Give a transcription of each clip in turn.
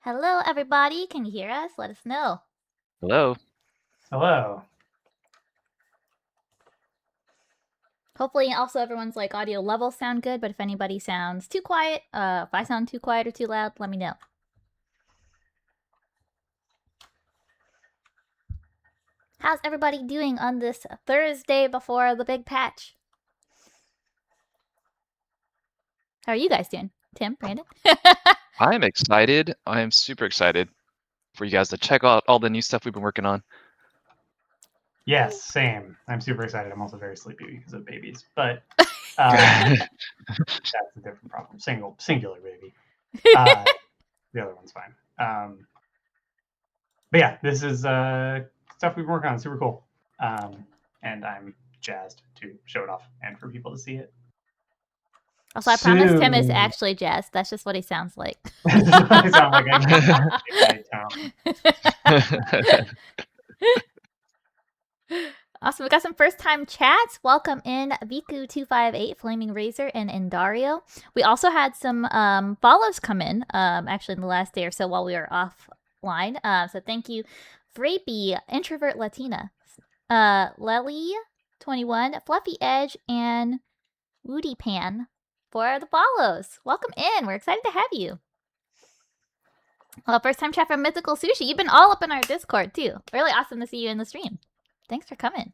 Hello, everybody. Can you hear us? Let us know. Hello. Hello. Hopefully, also everyone's like audio levels sound good. But if anybody sounds too quiet, if I sound too quiet or too loud, let me know. How's everybody doing on this Thursday before the big patch? How are you guys doing? Tim, Brandon? I'm excited. I am super excited for you guys to check out all the new stuff we've been working on. Yes, same. I'm super excited. I'm also very sleepy because of babies, but that's a different problem. Singular baby. The other one's fine. But yeah, this is stuff we've been working on. Super cool. And I'm jazzed to show it off and for people to see it. Also, I promise Tim is actually jazzed. That's just what he sounds like. I sound like I Awesome. We got some first time chats. Welcome in Viku258, Flaming Razor, and Indario. We also had some follows come in actually in the last day or so while we were offline. So thank you, Frapey, Introvert Latina, Lely21, Fluffy Edge, and Woody Pan for the follows. Welcome in. We're excited to have you. First time chat from Mythical Sushi. You've been all up in our Discord too. Really awesome to see you in the stream. Thanks for coming.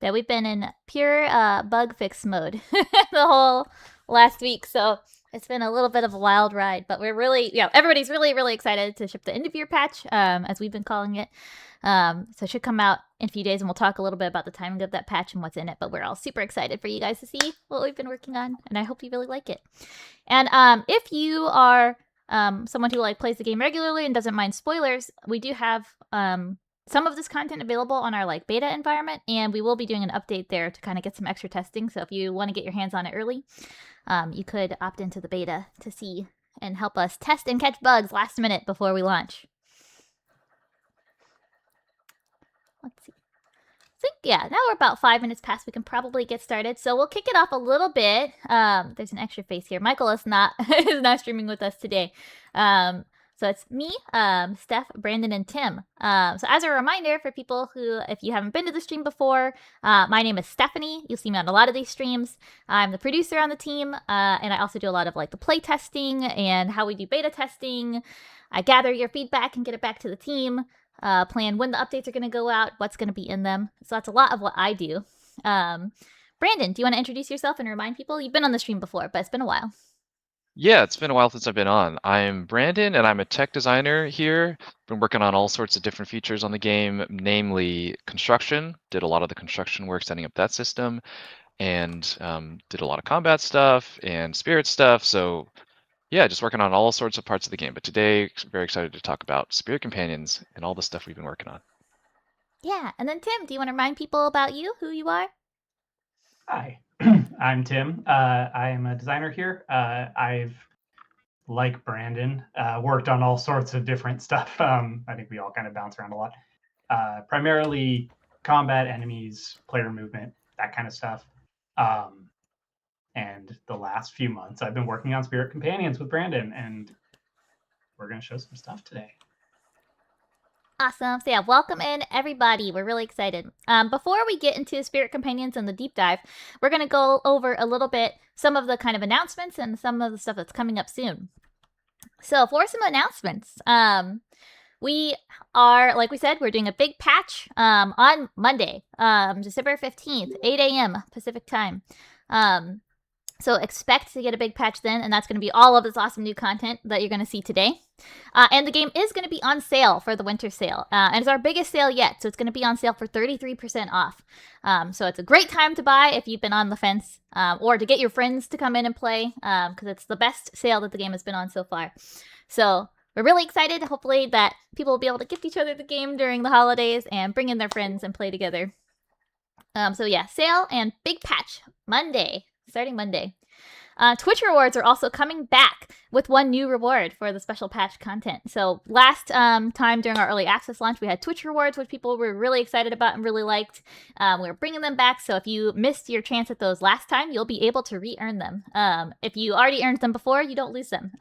Yeah, we've been in pure bug fix mode the whole last week, so it's been a little bit of a wild ride. But we're really, everybody's really, really excited to ship the end of year patch, as we've been calling it. So it should come out in a few days, and we'll talk a little bit about the timing of that patch and what's in it. But we're all super excited for you guys to see what we've been working on, and I hope you really like it. And if you are someone who plays the game regularly and doesn't mind spoilers, we do have some of this content available on our beta environment, and we will be doing an update there to kind of get some extra testing. So if you want to get your hands on it early, you could opt into the beta to see and help us test and catch bugs last minute before we launch. Let's see. I think, now we're about 5 minutes past. We can probably get started. So we'll kick it off a little bit. There's an extra face here. Michael is not streaming with us today. So it's me, Steph, Brandon, and Tim. So as a reminder for people who, if you haven't been to the stream before, my name is Stephanie. You'll see me on a lot of these streams. I'm the producer on the team, and I also do a lot of the play testing and how we do beta testing. I gather your feedback and get it back to the team, plan when the updates are going to go out, what's going to be in them. So that's a lot of what I do. Brandon, do you want to introduce yourself and remind people? You've been on the stream before, but it's been a while. Yeah, it's been a while since I've been on. I'm Brandon, and I'm a tech designer here. Been working on all sorts of different features on the game, namely construction. Did a lot of the construction work setting up that system, and did a lot of combat stuff and spirit stuff. So yeah, just working on all sorts of parts of the game. But today, very excited to talk about spirit companions and all the stuff we've been working on. Yeah, and then Tim, do you want to remind people about you, who you are? Hi, I'm Tim. I am a designer here. I've, like Brandon, worked on all sorts of different stuff. I think we all kind of bounce around a lot. Primarily combat, enemies, player movement, that kind of stuff. And the last few months, I've been working on Spirit Companions with Brandon, and we're going to show some stuff today. Awesome. So yeah, welcome in everybody. We're really excited. Before we get into Spirit Companions and the deep dive, we're going to go over a little bit some of the kind of announcements and some of the stuff that's coming up soon. So for some announcements, we are, like we said, we're doing a big patch on Monday, December 15th, 8 a.m. Pacific time. So expect to get a big patch then, and that's going to be all of this awesome new content that you're going to see today. And the game is going to be on sale for the winter sale, and it's our biggest sale yet, so it's going to be on sale for 33% off. So it's a great time to buy if you've been on the fence, or to get your friends to come in and play, because it's the best sale that the game has been on so far. So we're really excited, hopefully, that people will be able to gift each other the game during the holidays and bring in their friends and play together. So yeah, sale and big patch Monday. Starting Monday. Twitch rewards are also coming back with one new reward for the special patch content. So last time during our early access launch, we had Twitch rewards, which people were really excited about and really liked. We're bringing them back, so if you missed your chance at those last time, you'll be able to re-earn them. If you already earned them before, you don't lose them.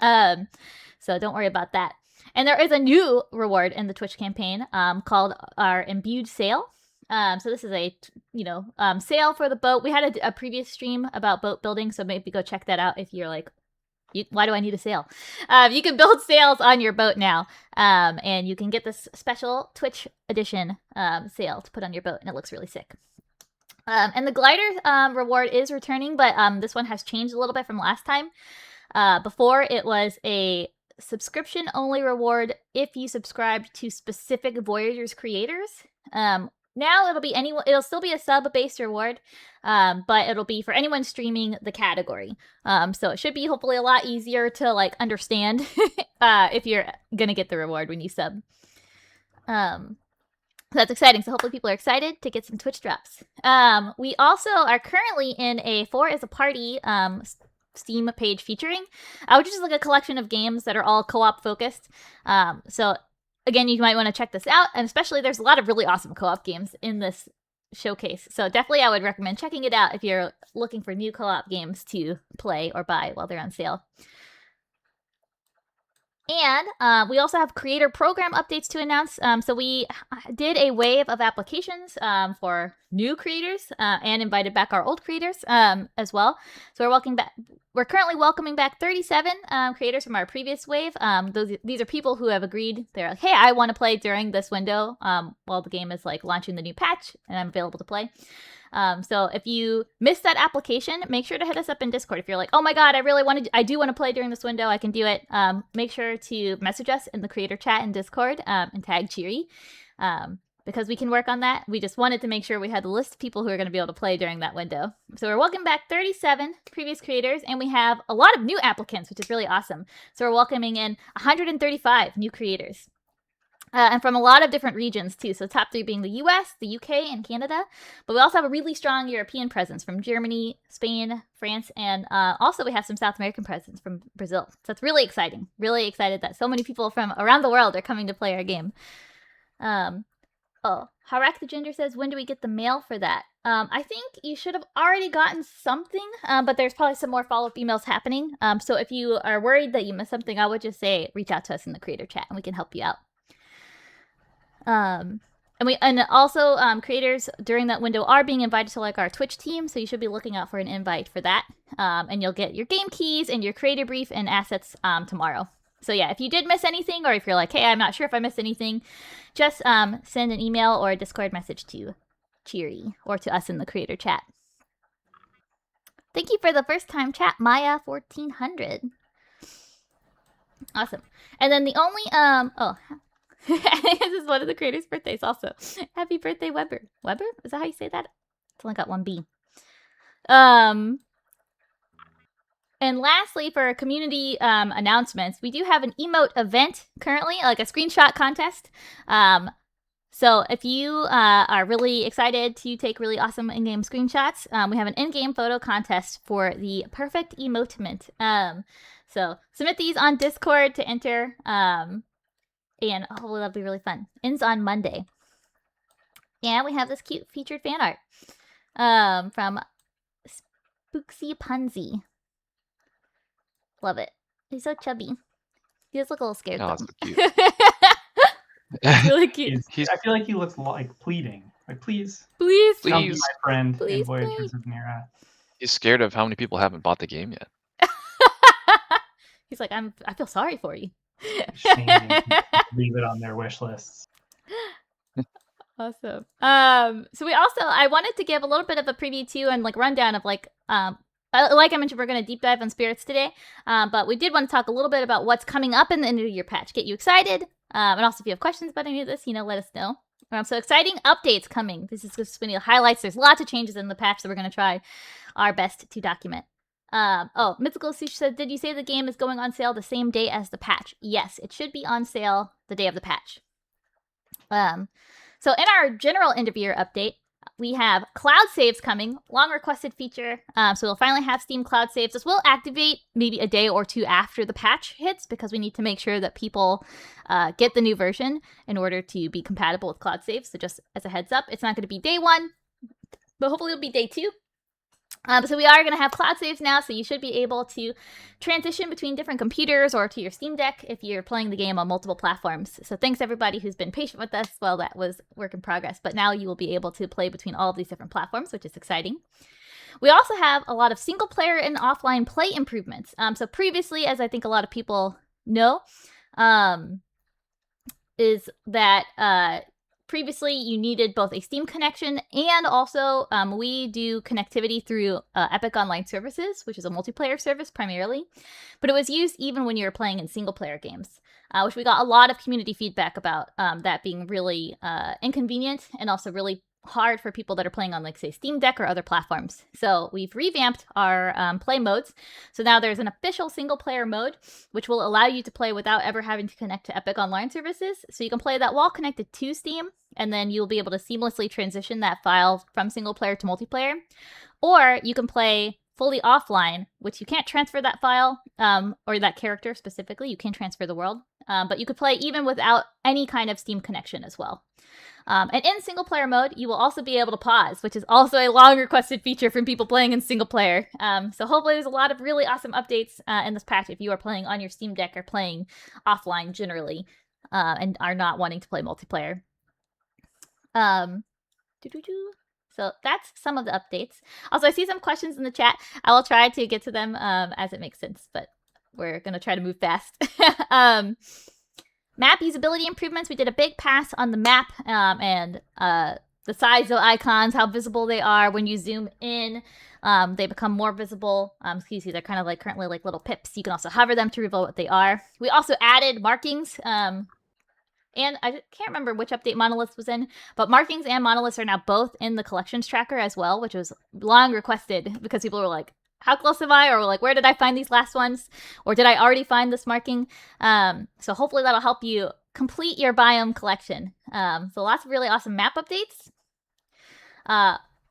So don't worry about that. And there is a new reward in the Twitch campaign called our Imbued Sale. So this is a sale for the boat. We had a previous stream about boat building, so maybe go check that out if you're like, why do I need a sail? You can build sails on your boat now, and you can get this special Twitch edition sail to put on your boat, and it looks really sick. And the glider reward is returning, but this one has changed a little bit from last time. Before, it was a subscription-only reward if you subscribed to specific Voyagers creators. Now it'll be anyone. It'll still be a sub-based reward, but it'll be for anyone streaming the category. So it should be hopefully a lot easier to like understand if you're gonna get the reward when you sub. That's exciting. So hopefully people are excited to get some Twitch drops. We also are currently in a 4 as a party Steam page featuring, which is like a collection of games that are all co-op focused. So again, you might want to check this out, and especially there's a lot of really awesome co-op games in this showcase. So definitely I would recommend checking it out if you're looking for new co-op games to play or buy while they're on sale. And we also have creator program updates to announce. So we did a wave of applications for new creators and invited back our old creators as well. So we're currently welcoming back 37 creators from our previous wave. These are people who have agreed. They're like, hey, I want to play during this window while the game is like launching the new patch, and I'm available to play. So if you missed that application, make sure to hit us up in Discord. If you're like, oh my god, I do want to play during this window, I can do it. Make sure to message us in the creator chat in Discord and tag Cheery. Because we can work on that. We just wanted to make sure we had the list of people who are going to be able to play during that window. So we're welcoming back 37 previous creators, and we have a lot of new applicants, which is really awesome. So we're welcoming in 135 new creators. And from a lot of different regions, too. So top 3 being the US, the UK, and Canada. But we also have a really strong European presence from Germany, Spain, France, and also we have some South American presence from Brazil. So it's really exciting. Really excited that so many people from around the world are coming to play our game. Harak the Ginger says, when do we get the mail for that? I think you should have already gotten something, but there's probably some more follow-up emails happening. So if you are worried that you missed something, I would just say reach out to us in the creator chat and we can help you out. And also creators during that window are being invited to like our Twitch team, so you should be looking out for an invite for that. And you'll get your game keys and your creator brief and assets tomorrow. So yeah, if you did miss anything, or if you're like, hey, I'm not sure if I missed anything, just send an email or a Discord message to Cheery or to us in the creator chat. Thank you for the first time chat, Maya 1400. Awesome. And then the only this is one of the creators' birthdays also. Happy birthday, Weber. Weber? Is that how you say that? It's only got one B. And lastly, for community announcements, we do have an emote event currently, like a screenshot contest. So if you are really excited to take really awesome in-game screenshots, we have an in-game photo contest for the perfect emotement. So submit these on Discord to enter, and hopefully that'll be really fun. Ends on Monday. And we have this cute featured fan art from Spooksy Punzy. Love it. He's so chubby. He does look a little scared though. That's so cute. It's really cute. I feel like he looks like pleading. Like, please Please. come be Please. my friend Please, in Voyagers please. of Nera. He's scared of how many people haven't bought the game yet. He's like, I feel sorry for you. Shame. Leave it on their wish lists. Awesome. So I wanted to give a little bit of a preview too, and like rundown of like I mentioned, we're going to deep dive on spirits today, but we did want to talk a little bit about what's coming up in the end of year patch, get you excited, and also if you have questions about any of this, let us know. So exciting updates coming. This is just one of the highlights. There's lots of changes in the patch that we're going to try our best to document. Mythical Sushi said, did you say the game is going on sale the same day as the patch? Yes, it should be on sale the day of the patch. So in our general end of year update, We have cloud saves coming, long requested feature. So we'll finally have Steam cloud saves. This will activate maybe a day or two after the patch hits because we need to make sure that people get the new version in order to be compatible with cloud saves. So just as a heads up, it's not going to be day 1, but hopefully it'll be day 2. So we are going to have cloud saves now, so you should be able to transition between different computers or to your Steam Deck if you're playing the game on multiple platforms. So thanks everybody who's been patient with us. Well, that was work in progress, but now you will be able to play between all of these different platforms, which is exciting. We also have a lot of single player and offline play improvements. So previously, as I think a lot of people know, is that previously you needed both a Steam connection and also we do connectivity through Epic Online Services, which is a multiplayer service primarily, but it was used even when you were playing in single player games, which we got a lot of community feedback about that being really inconvenient and also really hard for people that are playing on, like, say, Steam Deck or other platforms. So we've revamped our play modes. So now there's an official single player mode, which will allow you to play without ever having to connect to Epic Online Services. So you can play that while connected to Steam, and then you'll be able to seamlessly transition that file from single player to multiplayer. Or you can play fully offline, which you can't transfer that file or that character specifically. You can't transfer the world, but you could play even without any kind of Steam connection as well. And in single player mode, you will also be able to pause, which is also a long requested feature from people playing in single player. So hopefully there's a lot of really awesome updates in this patch if you are playing on your Steam Deck or playing offline generally and are not wanting to play multiplayer. So that's some of the updates. Also, I see some questions in the chat. I will try to get to them as it makes sense, but we're going to try to move fast. Map usability improvements. We did a big pass on the map and the size of icons, how visible they are when you zoom in. They become more visible. You see, they're kind of like currently like little pips. You can also hover them to reveal what they are. We also added markings. And I can't remember which update Monolith was in, but markings and monoliths are now both in the collections tracker as well, which was long requested because people were like, how close am I? Or like, where did I find these last ones? Or did I already find this marking? So hopefully that'll help you complete your biome collection. So lots of really awesome map updates.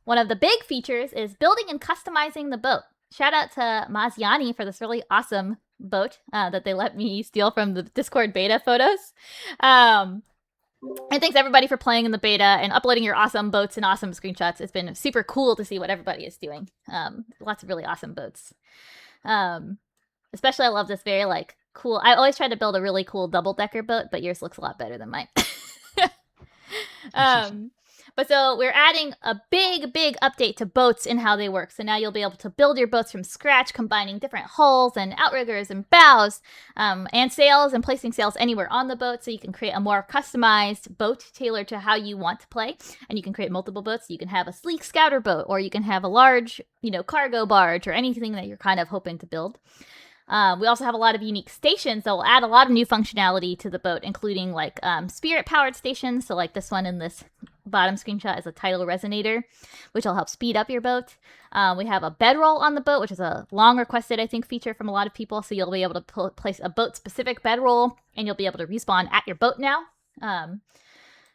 One of the big features is building and customizing the boat. Shout out to Maziani for this really awesome boat that they let me steal from the Discord beta photos. And thanks everybody for playing in the beta and uploading your awesome boats and awesome screenshots. It's been super cool to see what everybody is doing. Lots of really awesome boats. Especially I love this very like cool. I always try to build a really cool double-decker boat, but yours looks a lot better than mine. But so we're adding a big update to boats and how they work. So now you'll be able to build your boats from scratch, combining different hulls and outriggers and bows and sails and placing sails anywhere on the boat. So you can create a more customized boat tailored to how you want to play. And you can create multiple boats. You can have a sleek scouter boat, or you can have a large, cargo barge, or anything that you're kind of hoping to build. We also have a lot of unique stations that will add a lot of new functionality to the boat, including like spirit-powered stations. So like this one in this bottom screenshot is a tidal resonator, which will help speed up your boat. We have a bedroll on the boat, which is a long requested, I think, feature from a lot of people. So you'll be able to place a boat-specific bedroll, and you'll be able to respawn at your boat now.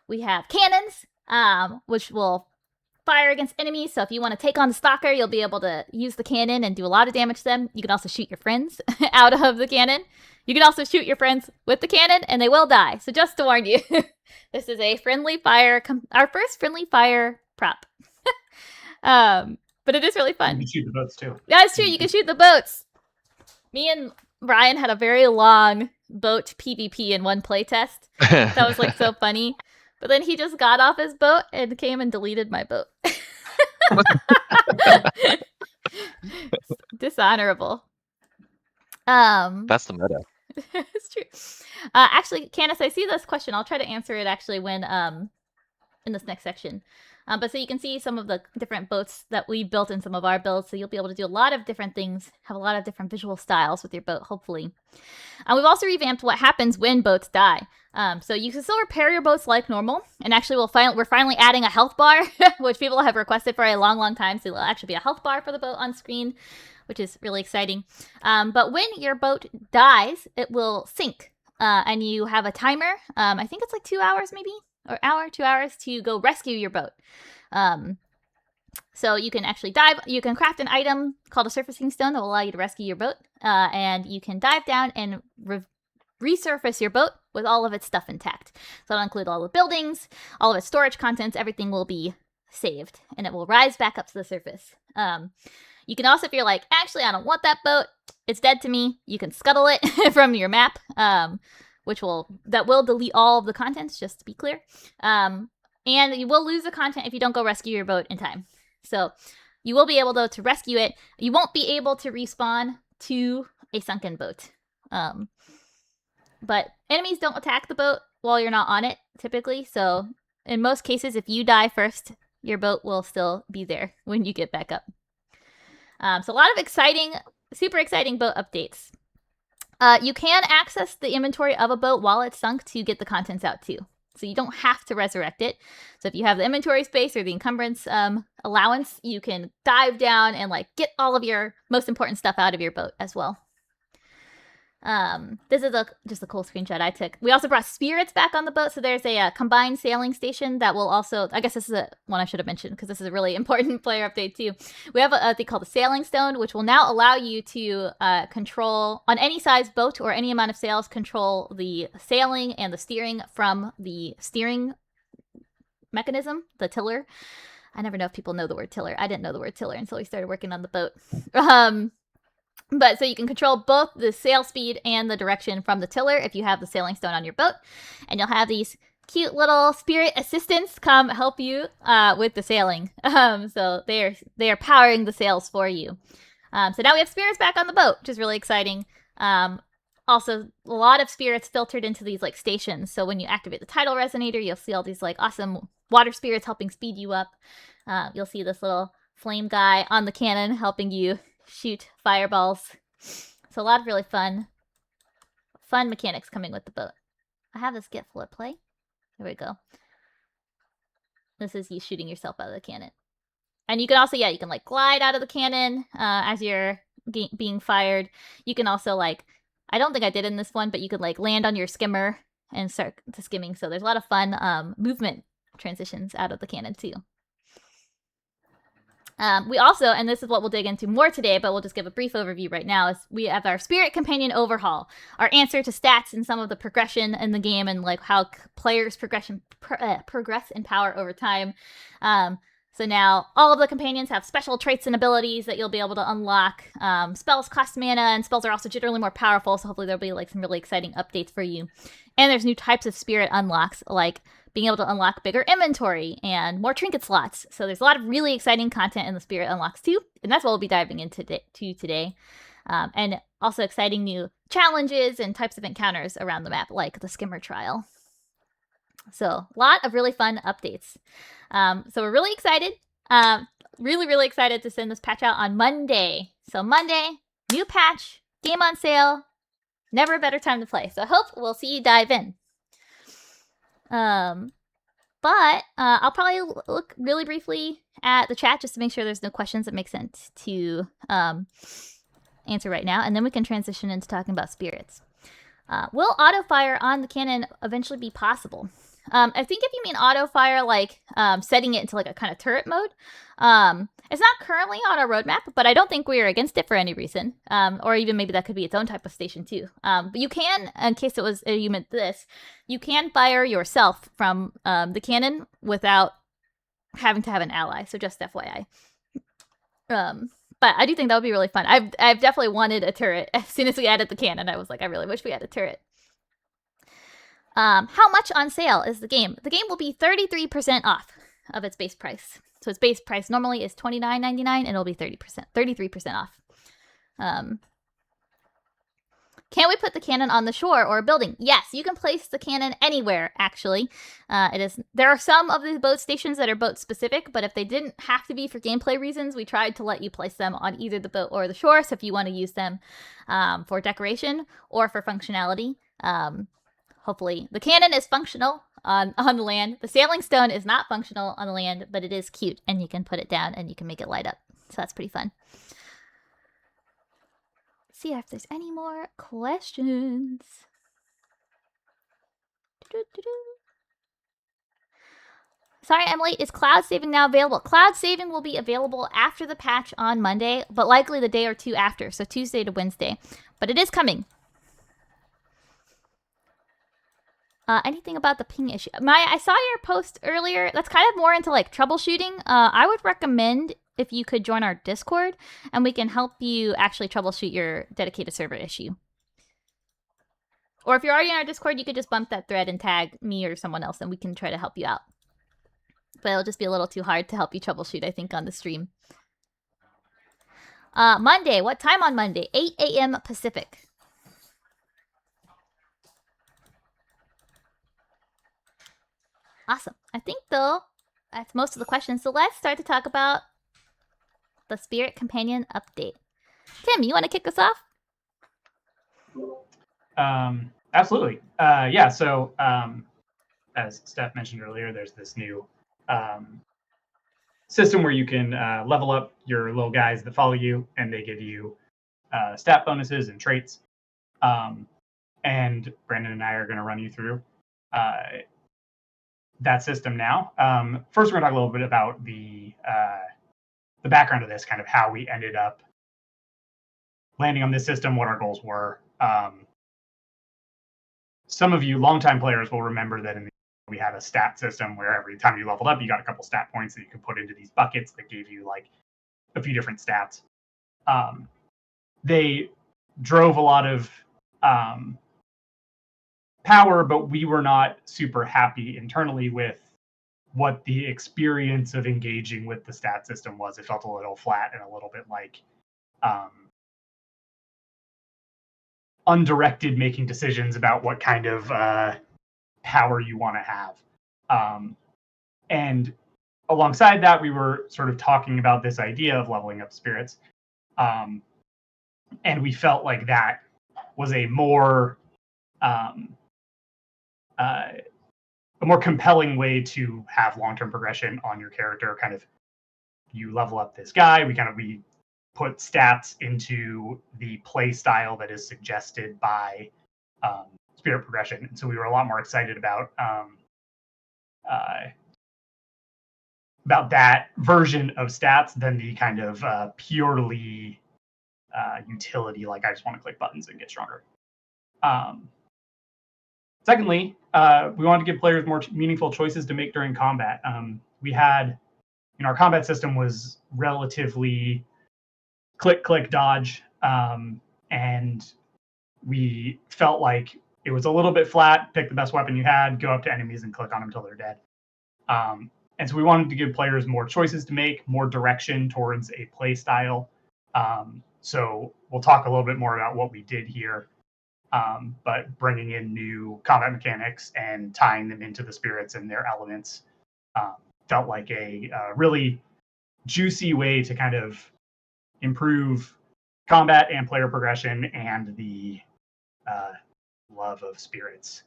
We have cannons, which will fire against enemies. So if you want to take on the stalker, you'll be able to use the cannon and do a lot of damage to them. You can also shoot your friends out of the cannon. You can also shoot your friends with the cannon, and they will die. So just to warn you, this is a friendly fire, our first friendly fire prop. But it is really fun. You can shoot the boats too. That's true. You can shoot the boats. Me and Brian had a very long boat PvP in one playtest. That was like so funny. But then he just got off his boat and came and deleted my boat. Dishonorable. That's the meta. It's true. Actually, Candace, I see this question. I'll try to answer it actually when in this next section. But so you can see some of the different boats that we built in some of our builds. So you'll be able to do a lot of different things, have a lot of different visual styles with your boat, hopefully. We've also revamped what happens when boats die. So you can still repair your boats like normal. And actually, we're finally adding a health bar, which people have requested for a long time. So there'll actually be a health bar for the boat on screen, which is really exciting. But when your boat dies, it will sink. And you have a timer. I think it's like 2 hours maybe. 2 hours to go rescue your boat. So you can actually you can craft an item called a surfacing stone that will allow you to rescue your boat. And you can dive down and resurface your boat with all of its stuff intact. So it'll include all the buildings, all of its storage contents, everything will be saved and it will rise back up to the surface. You can also, if you're like, actually, I don't want that boat, it's dead to me, you can scuttle it from your map, which will delete all of the contents, just to be clear. And you will lose the content if you don't go rescue your boat in time. So you will be able, though, to rescue it. You won't be able to respawn to a sunken boat. But enemies don't attack the boat while you're not on it, typically. So in most cases, if you die first, your boat will still be there when you get back up. So a lot of exciting, super exciting boat updates. You can access the inventory of a boat while it's sunk to get the contents out too. So you don't have to resurrect it. So if you have the inventory space or the encumbrance allowance, you can dive down and like get all of your most important stuff out of your boat as well. This is just a cool screenshot I took. We also brought spirits back on the boat, so there's a combined sailing station that will also, I guess this is one I should have mentioned because this is a really important player update too. We have a thing called the sailing stone, which will now allow you to control, on any size boat or any amount of sails, control the sailing and the steering from the steering mechanism, the tiller. I never know if people know the word tiller. I didn't know the word tiller until we started working on the boat. But so you can control both the sail speed and the direction from the tiller if you have the sailing stone on your boat. And you'll have these cute little spirit assistants come help you with the sailing. So they are powering the sails for you. So now we have spirits back on the boat, which is really exciting. Also, a lot of spirits filtered into these like stations. So when you activate the tidal resonator, you'll see all these like awesome water spirits helping speed you up. You'll see this little flame guy on the cannon helping you shoot fireballs. So a lot of really fun mechanics coming with the boat. I have this get full of play. There we go. This is you shooting yourself out of the cannon. And you can also, you can like glide out of the cannon as you're being fired. You can also like, I don't think I did in this one, but you could like land on your skimmer and start to skimming. So there's a lot of fun movement transitions out of the cannon too. We also, and this is what we'll dig into more today, but we'll just give a brief overview right now, is we have our Spirit Companion Overhaul, our answer to stats and some of the progression in the game and like how players progress in power over time. So now all of the companions have special traits and abilities that you'll be able to unlock. Spells cost mana, and spells are also generally more powerful, so hopefully there'll be like some really exciting updates for you. And there's new types of spirit unlocks, like being able to unlock bigger inventory and more trinket slots. So there's a lot of really exciting content in the spirit unlocks too, and that's what we'll be diving into today. And also exciting new challenges and types of encounters around the map, like the skimmer trial. So a lot of really fun updates. So we're really excited. Really excited to send this patch out on Monday. So Monday, new patch, game on sale. Never a better time to play. So I hope we'll see you dive in. But I'll probably look really briefly at the chat just to make sure there's no questions that make sense to answer right now. And then we can transition into talking about spirits. Will auto fire on the cannon eventually be possible? I think if you mean auto fire, like setting it into like a kind of turret mode, it's not currently on our roadmap, but I don't think we are against it for any reason. Or even maybe that could be its own type of station too. But you can, in case it was you meant this, you can fire yourself from the cannon without having to have an ally. So just FYI. But I do think that would be really fun. I've definitely wanted a turret. As soon as we added the cannon, I was like, I really wish we had a turret. How much on sale is the game? The game will be 33% off of its base price. So its base price normally is $29.99 and it'll be 33% off. Can we put the cannon on the shore or a building? Yes, you can place the cannon anywhere, actually. There are some of the boat stations that are boat specific, but if they didn't have to be for gameplay reasons, we tried to let you place them on either the boat or the shore. So if you want to use them for decoration or for functionality, hopefully the cannon is functional on the land. The sailing stone is not functional on the land, but it is cute, and you can put it down and you can make it light up. So that's pretty fun. Let's see if there's any more questions. Sorry, Emily, is cloud saving now available? Cloud saving will be available after the patch on Monday, but likely the day or two after, so Tuesday to Wednesday. But it is coming. Anything about the ping issue? Maya, I saw your post earlier. That's kind of more into like troubleshooting. I would recommend if you could join our Discord, and we can help you actually troubleshoot your dedicated server issue. Or if you're already in our Discord, you could just bump that thread and tag me or someone else, and we can try to help you out. But it'll just be a little too hard to help you troubleshoot, I think, on the stream. Monday. What time on Monday? 8 a.m. Pacific. Awesome. I think, though, that's most of the questions. So let's start to talk about the Spirit Companion update. Tim, you want to kick us off? Absolutely. Yeah, so as Steph mentioned earlier, there's this new system where you can level up your little guys that follow you, and they give you stat bonuses and traits. And Brandon and I are going to run you through that system now. First, we're going to talk a little bit about the background of this, kind of how we ended up landing on this system, what our goals were. Some of you longtime players will remember that we had a stat system where every time you leveled up, you got a couple stat points that you could put into these buckets that gave you like a few different stats. They drove a lot of power, but we were not super happy internally with what the experience of engaging with the stat system was. It felt a little flat and a little bit like undirected making decisions about what kind of power you want to have. And alongside that, we were sort of talking about this idea of leveling up spirits. And we felt like that was a more compelling way to have long-term progression on your character. Kind of, you level up this guy, we put stats into the play style that is suggested by spirit progression. And so we were a lot more excited about that version of stats than the kind of purely utility, like I just want to click buttons and get stronger. Secondly, we wanted to give players more meaningful choices to make during combat. We had, our combat system was relatively click, click, dodge, and we felt like it was a little bit flat. Pick the best weapon you had, go up to enemies and click on them until they're dead. And so we wanted to give players more choices to make, more direction towards a play style. So we'll talk a little bit more about what we did here, but bringing in new combat mechanics and tying them into the spirits and their elements felt like a really juicy way to kind of improve combat and player progression and the love of spirits.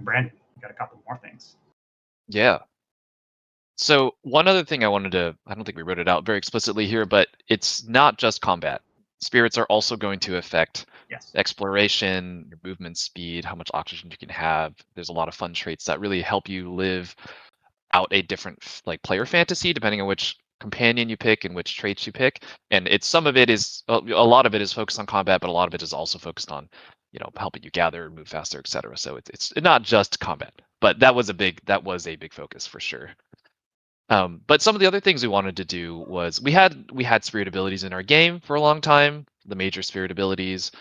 Brandon, you got a couple more things. Yeah. So one other thing I don't think we wrote it out very explicitly here, but it's not just combat. Spirits are also going to affect exploration, your movement speed, how much oxygen you can have. There's a lot of fun traits that really help you live out a different like player fantasy, depending on which companion you pick and which traits you pick. And some of it is, a lot of it is focused on combat, but a lot of it is also focused on, helping you gather, move faster, etc. So it's not just combat, but that was a big focus for sure. But some of the other things we wanted to do was we had spirit abilities in our game for a long time, the major spirit abilities.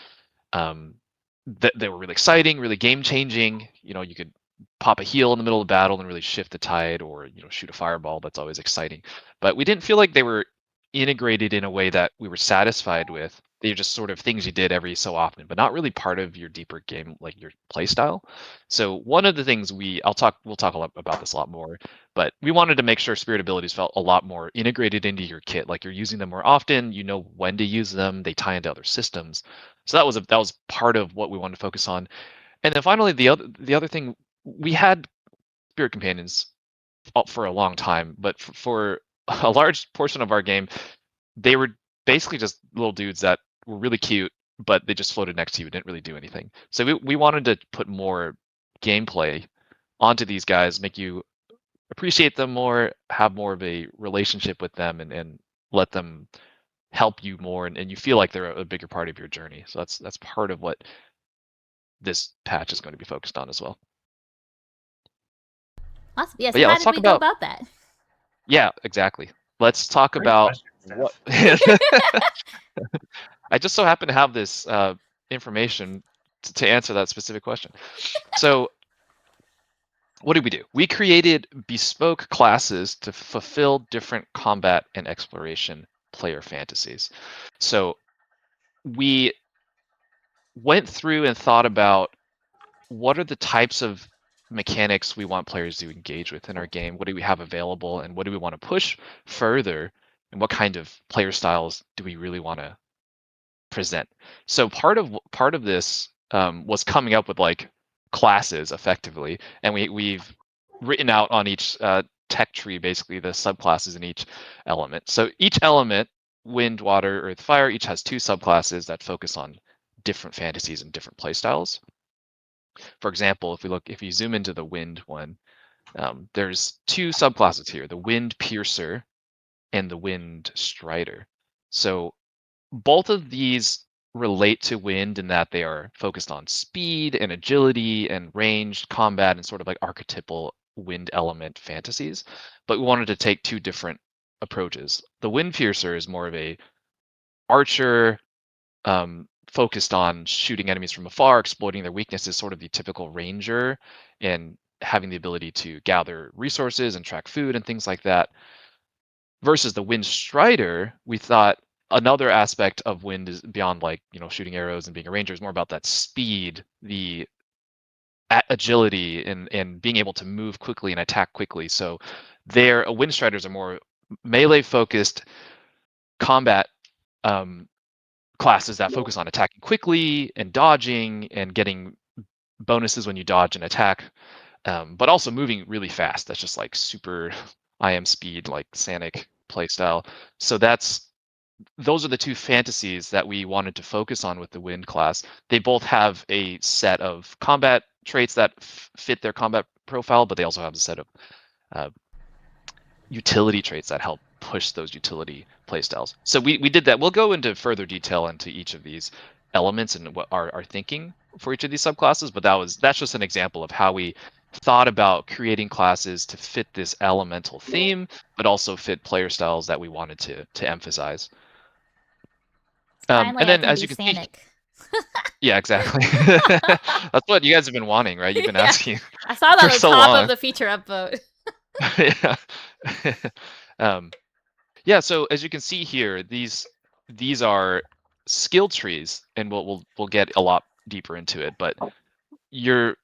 They were really exciting, really game changing. You could pop a heal in the middle of battle and really shift the tide, or shoot a fireball. That's always exciting. But we didn't feel like they were integrated in a way that we were satisfied with. They're just sort of things you did every so often, but not really part of your deeper game, like your play style. So one of the things we'll talk a lot about this a lot more, but we wanted to make sure spirit abilities felt a lot more integrated into your kit. Like you're using them more often, you know when to use them, they tie into other systems. So that was part of what we wanted to focus on. And then finally, the other thing, we had spirit companions for a long time, but for a large portion of our game, they were basically just little dudes that were really cute, but they just floated next to you and didn't really do anything. So we wanted to put more gameplay onto these guys, make you appreciate them more, have more of a relationship with them, and let them help you more, and you feel like they're a bigger part of your journey. So that's part of what this patch is going to be focused on as well. Awesome. Yeah, But so yeah, how let's did talk we go about about that? yeah, exactly. Let's talk Great about question, what Steph. I just so happen to have this information to answer that specific question. So what did we do? We created bespoke classes to fulfill different combat and exploration player fantasies. So we went through and thought about what are the types of mechanics we want players to engage with in our game? What do we have available, and what do we want to push further? And what kind of player styles do we really want to present? So part of this was coming up with like classes effectively, and we've written out on each tech tree basically the subclasses in each element. So each element, wind, water, earth, fire, each has 2 subclasses that focus on different fantasies and different play styles. For example, if you zoom into the wind one, there's 2 subclasses here: the wind piercer and the wind strider. So both of these relate to wind in that they are focused on speed and agility and ranged combat and sort of like archetypal wind element fantasies. But we wanted to take 2 different approaches. The wind piercer is more of a archer, focused on shooting enemies from afar, exploiting their weaknesses, sort of the typical ranger, and having the ability to gather resources and track food and things like that. Versus the wind strider, we thought another aspect of wind is beyond like shooting arrows and being a ranger, is more about that speed, the agility, and being able to move quickly and attack quickly. So their wind striders are more melee focused combat classes that focus on attacking quickly and dodging and getting bonuses when you dodge and attack, but also moving really fast. That's just like super IM speed, like Sanic playstyle. So those are the 2 fantasies that we wanted to focus on with the Wind class. They both have a set of combat traits that fit their combat profile, but they also have a set of uh, utility traits that help push those utility playstyles. So we did that. We'll go into further detail into each of these elements and what our thinking for each of these subclasses, but that's just an example of how we thought about creating classes to fit this elemental theme, but also fit player styles that we wanted to emphasize. And Finally, I then can as be you can see, Sanic. yeah, exactly. That's what you guys have been wanting, right? You've been Yeah. asking I saw that for on the so top of long. the feature upvote. Yeah. um, Yeah, so as you can see here, these are skill trees, and we'll get a lot deeper into it, but you're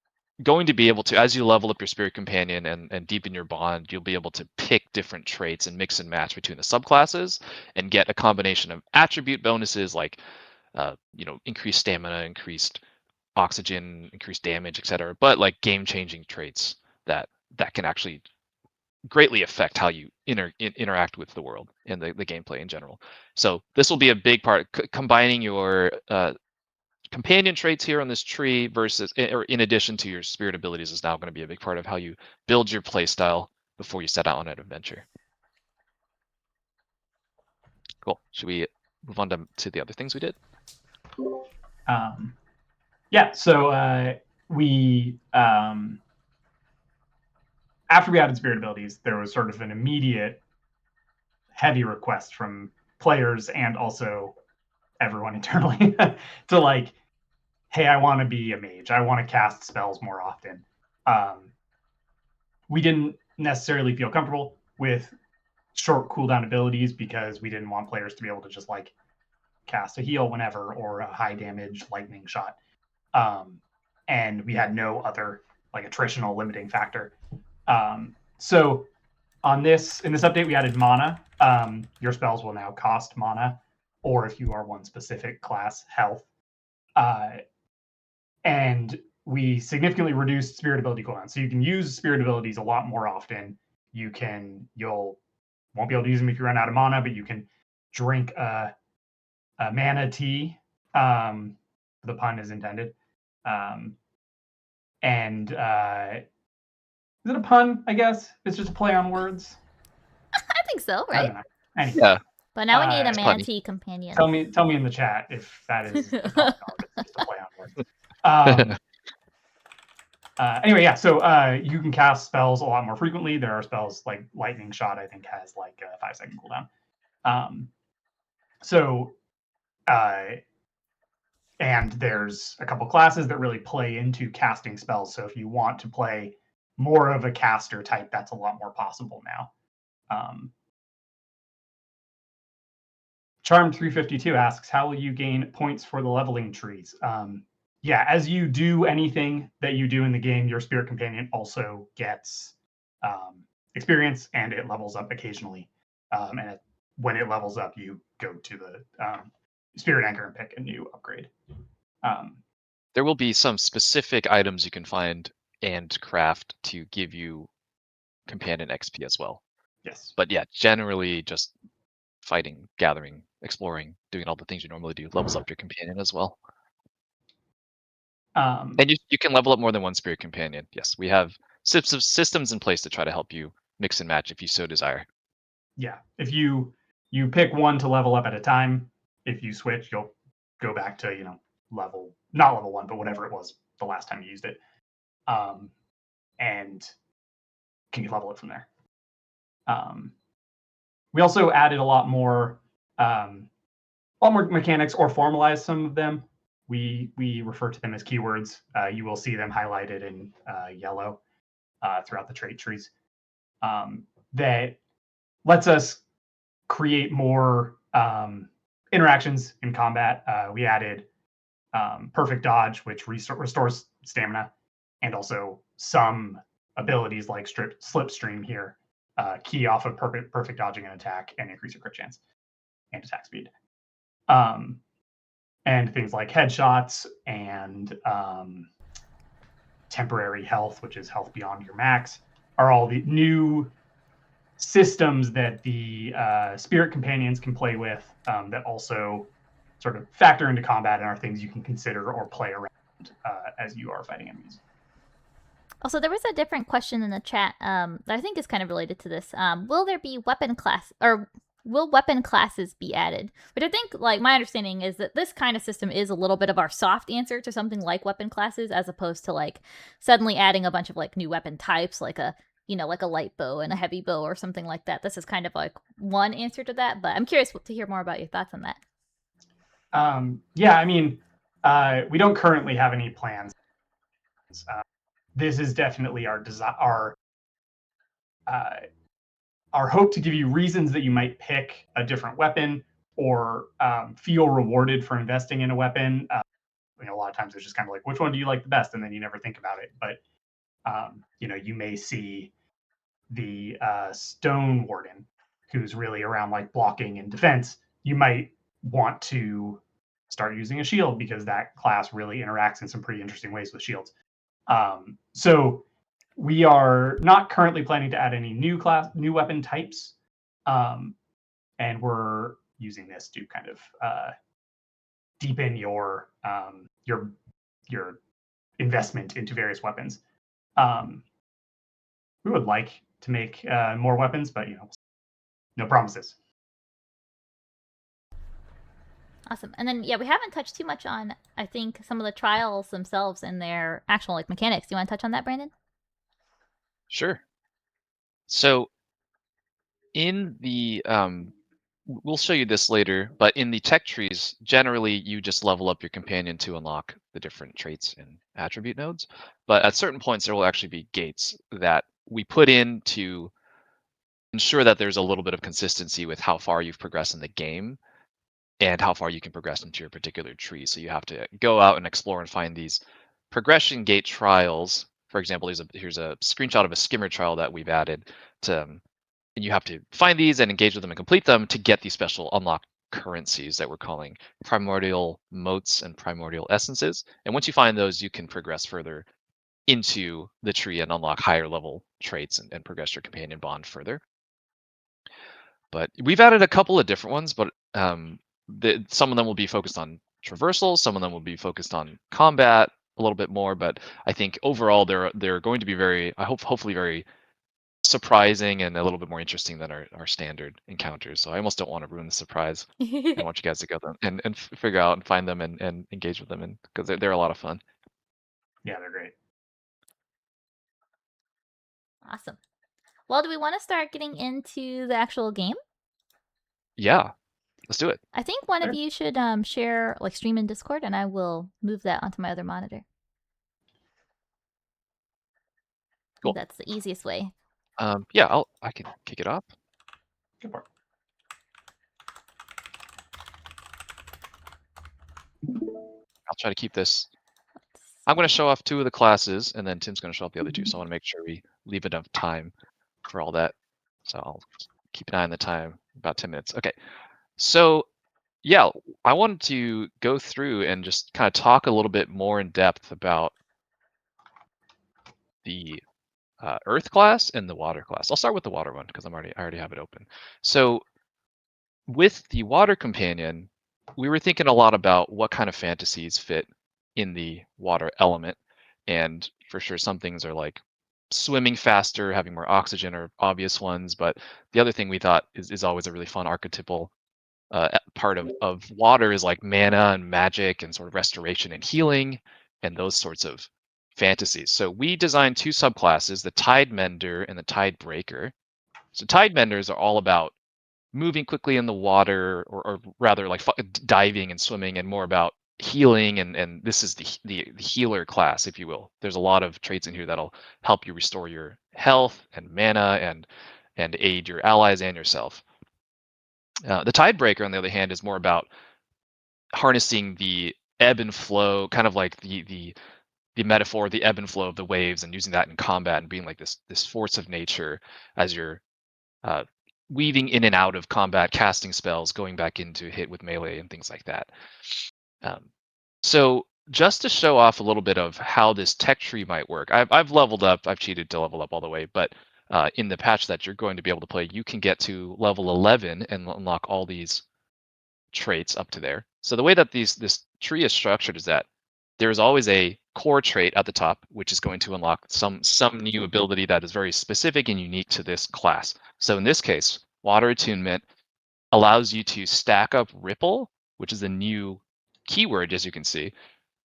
going to be able to, as you level up your spirit companion and deepen your bond, you'll be able to pick different traits and mix and match between the subclasses and get a combination of attribute bonuses like increased stamina, increased oxygen, increased damage, etc. But like game-changing traits that can actually greatly affect how you interact with the world and the gameplay in general. So this will be a big part. Combining your companion traits here on this tree versus, or in addition to your spirit abilities, is now going to be a big part of how you build your play style before you set out on an adventure. Cool. Should we move on to the other things we did? Yeah, so we after we added spirit abilities, there was sort of an immediate heavy request from players and also everyone internally to like, hey, I want to be a mage. I want to cast spells more often. We didn't necessarily feel comfortable with short cooldown abilities because we didn't want players to be able to just like cast a heal whenever or a high damage lightning shot. And we had no other like attritional limiting factor. So in this update, we added mana. Your spells will now cost mana, or if you are one specific class, health. And we significantly reduced spirit ability cooldown, so you can use spirit abilities a lot more often. You'll won't be able to use them if you run out of mana, but you can drink a mana tea. The pun is intended, and Is it a pun? I guess it's just a play on words. I think so, I right? don't know. Anyway, Yeah, But now we need a It's punny. manatee companion. tell me in the chat if that is a pun or if it's just a play on words. Anyway, yeah. So you can cast spells a lot more frequently. There are spells like Lightning Shot. I think has like a 5-second cooldown. So and there's a couple classes that really play into casting spells. So if you want to play more of a caster type, that's a lot more possible now. Charm 352 asks, how will you gain points for the leveling trees? Yeah, as you do anything that you do in the game, your spirit companion also gets experience, and it levels up occasionally. When it levels up, you go to the spirit anchor and pick a new upgrade. There will be some specific items you can find and craft to give you companion XP as well. Yes. But yeah, generally just fighting, gathering, exploring, doing all the things you normally do levels up your companion as well. And you can level up more than one spirit companion. Yes, we have systems in place to try to help you mix and match if you so desire. Yeah, if you pick one to level up at a time, if you switch, you'll go back to not level 1, but whatever it was the last time you used it, and can level it from there. We also added a lot more mechanics, or formalized some of them. We refer to them as keywords. You will see them highlighted in yellow throughout the trait trees. That lets us create more interactions in combat. We added perfect dodge, which restores stamina, and also some abilities like slipstream here key off of perfect dodging an attack and increase your crit chance and attack speed. And things like headshots and temporary health, which is health beyond your max, are all the new systems that the spirit companions can play with that also sort of factor into combat and are things you can consider or play around as you are fighting enemies. Also, there was a different question in the chat that I think is kind of related to this. Will there be weapon class, or will weapon classes be added? But I think, like, my understanding is that this kind of system is a little bit of our soft answer to something like weapon classes, as opposed to like suddenly adding a bunch of like new weapon types, like a like a light bow and a heavy bow or something like that. This is kind of like one answer to that, but I'm curious to hear more about your thoughts on that. Yeah, I mean, we don't currently have any plans. This is definitely our hope to give you reasons that you might pick a different weapon or feel rewarded for investing in a weapon. A lot of times it's just kind of like, which one do you like the best? And then you never think about it. But, you may see the Stone Warden, who's really around like blocking and defense. You might want to start using a shield because that class really interacts in some pretty interesting ways with shields. So we are not currently planning to add any new weapon types, and we're using this to kind of deepen your investment into various weapons. We would like to make more weapons, but no promises. Awesome. And then, yeah, we haven't touched too much on, I think, some of the trials themselves and their actual like mechanics. Do you want to touch on that, Brandon? Sure. So in the we'll show you this later, but in the tech trees, generally you just level up your companion to unlock the different traits and attribute nodes. But at certain points, there will actually be gates that we put in to ensure that there's a little bit of consistency with how far you've progressed in the game and how far you can progress into your particular tree. So you have to go out and explore and find these progression gate trials. For example, here's a screenshot of a skimmer trial that we've added to, and you have to find these and engage with them and complete them to get these special unlock currencies that we're calling primordial motes and primordial essences. And once you find those, you can progress further into the tree and unlock higher level traits and progress your companion bond further. But we've added a couple of different ones, but some of them will be focused on traversal, some of them will be focused on combat, a little bit more, but I think overall they're going to be very, hopefully very surprising and a little bit more interesting than our standard encounters. So I almost don't want to ruin the surprise. I want you guys to go them and figure out and find them and engage with them, and because they're a lot of fun. Yeah, they're great. Awesome. Well, do we want to start getting into the actual game? Yeah, let's do it. I think one of Sure. you should share, like, stream in Discord, and I will move that onto my other monitor. I Cool. think that's the easiest way. Yeah, I can kick it off. Good part. I'll try to keep this. I'm going to show off 2 of the classes, and then Tim's going to show off the other 2. So I want to make sure we leave enough time for all that. So I'll keep an eye on the time, about 10 minutes. Okay. So yeah, I wanted to go through and just kind of talk a little bit more in depth about the Earth class and the Water class. I'll start with the Water one because I already have it open. So with the Water companion, we were thinking a lot about what kind of fantasies fit in the water element, and for sure some things are like swimming faster, having more oxygen are obvious ones, but the other thing we thought is always a really fun archetypal part of water is like mana and magic and sort of restoration and healing and those sorts of fantasies. So we designed 2 subclasses, the Tide Mender and the Tide Breaker. So Tide Menders are all about moving quickly in the water, or rather like diving and swimming, and more about healing, and this is the healer class, if you will. There's a lot of traits in here that'll help you restore your health and mana and aid your allies and yourself. The Tidebreaker, on the other hand, is more about harnessing the ebb and flow, kind of like the metaphor, the ebb and flow of the waves, and using that in combat and being like this force of nature as you're uh, weaving in and out of combat, casting spells, going back into hit with melee and things like that. So just to show off a little bit of how this tech tree might work, I've leveled up, I've cheated to level up all the way, but in the patch that you're going to be able to play, you can get to level 11 and unlock all these traits up to there. So the way that this tree is structured is that there's always a core trait at the top, which is going to unlock some new ability that is very specific and unique to this class. So in this case, Water Attunement allows you to stack up Ripple, which is a new keyword, as you can see,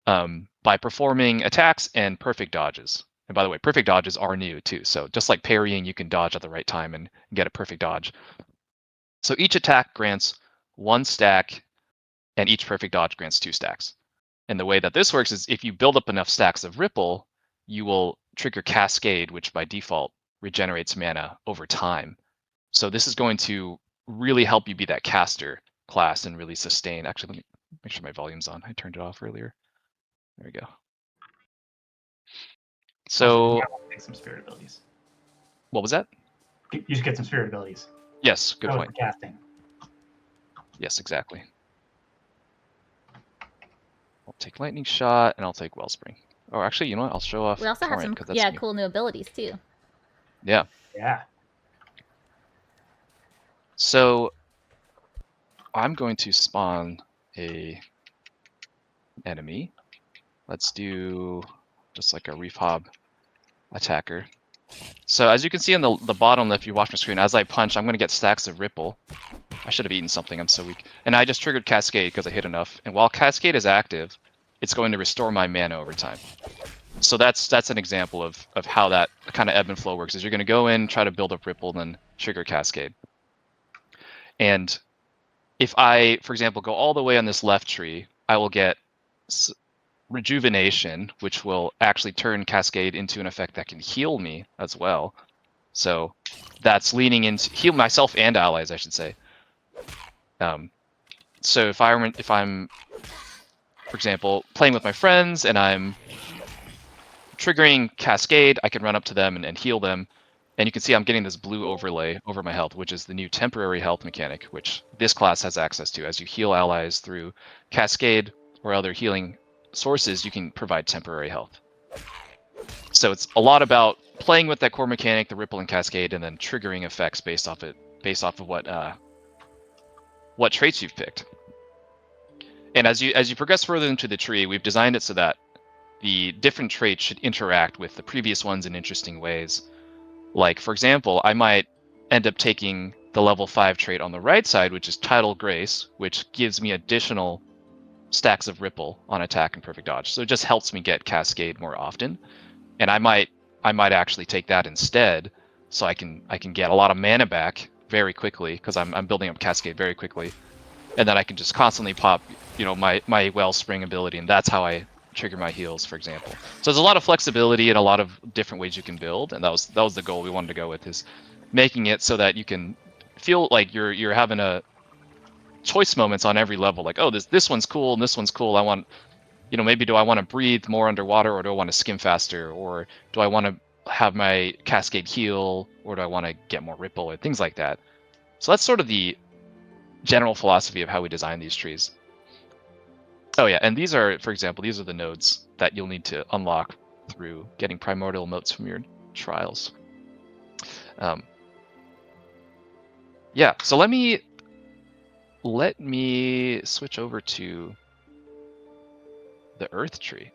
by performing attacks and perfect dodges. And by the way, perfect dodges are new too. So just like parrying, you can dodge at the right time and get a perfect dodge. So each attack grants 1 stack, and each perfect dodge grants 2 stacks. And the way that this works is if you build up enough stacks of Ripple, you will trigger Cascade, which by default regenerates mana over time. So this is going to really help you be that caster class and really sustain. Actually, let me make sure my volume's on. I turned it off earlier. There we go. So Take some spirit abilities. what was that? You should get some spirit abilities. Yes, good point. Casting. Yes, exactly. I'll take Lightning Shot and I'll take Wellspring. Oh, actually, you know what? I'll show off We also have Torrent, some, that's new. cool new abilities too. Yeah. Yeah. So I'm going to spawn a enemy. Let's do just like a Reef Hob attacker. So as you can see on the bottom left, if you watch my screen, as I punch, I'm going to get stacks of Ripple. I should have eaten something, I'm so weak. And I just triggered Cascade because I hit enough. And while Cascade is active, it's going to restore my mana over time. So that's an example of how that kind of ebb and flow works, is you're going to go in, try to build up Ripple, then trigger Cascade. And if I, for example, go all the way on this left tree, I will get Rejuvenation, which will actually turn Cascade into an effect that can heal me as well. So that's leaning into heal myself and allies, I should say. So if I'm, for example, playing with my friends and I'm triggering Cascade, I can run up to them and heal them. And you can see I'm getting this blue overlay over my health, which is the new temporary health mechanic, which this class has access to. As you heal allies through Cascade or other healing sources, you can provide temporary health. So it's a lot about playing with that core mechanic, the Ripple and Cascade, and then triggering effects based off of what traits you've picked. And as you progress further into the tree, we've designed it so that the different traits should interact with the previous ones in interesting ways. Like, for example, I might end up taking the level 5 trait on the right side, which is Tidal Grace, which gives me additional stacks of Ripple on attack and perfect dodge. So it just helps me get Cascade more often. And I might actually take that instead, so I can get a lot of mana back very quickly, because I'm building up Cascade very quickly. And then I can just constantly pop, you know, my Wellspring ability, and that's how I trigger my heals, for example. So there's a lot of flexibility and a lot of different ways you can build, and that was the goal we wanted to go with, is making it so that you can feel like you're having a choice moments on every level. Like, oh, this one's cool and this one's cool. I want, you know, maybe do I want to breathe more underwater, or do I want to skim faster, or do I want to have my Cascade heal, or do I want to get more Ripple, and things like that. So that's sort of the general philosophy of how we design these trees. Oh yeah, and these are, for example, these are the nodes that you'll need to unlock through getting primordial motes from your trials. Yeah, so let me switch over to the earth tree.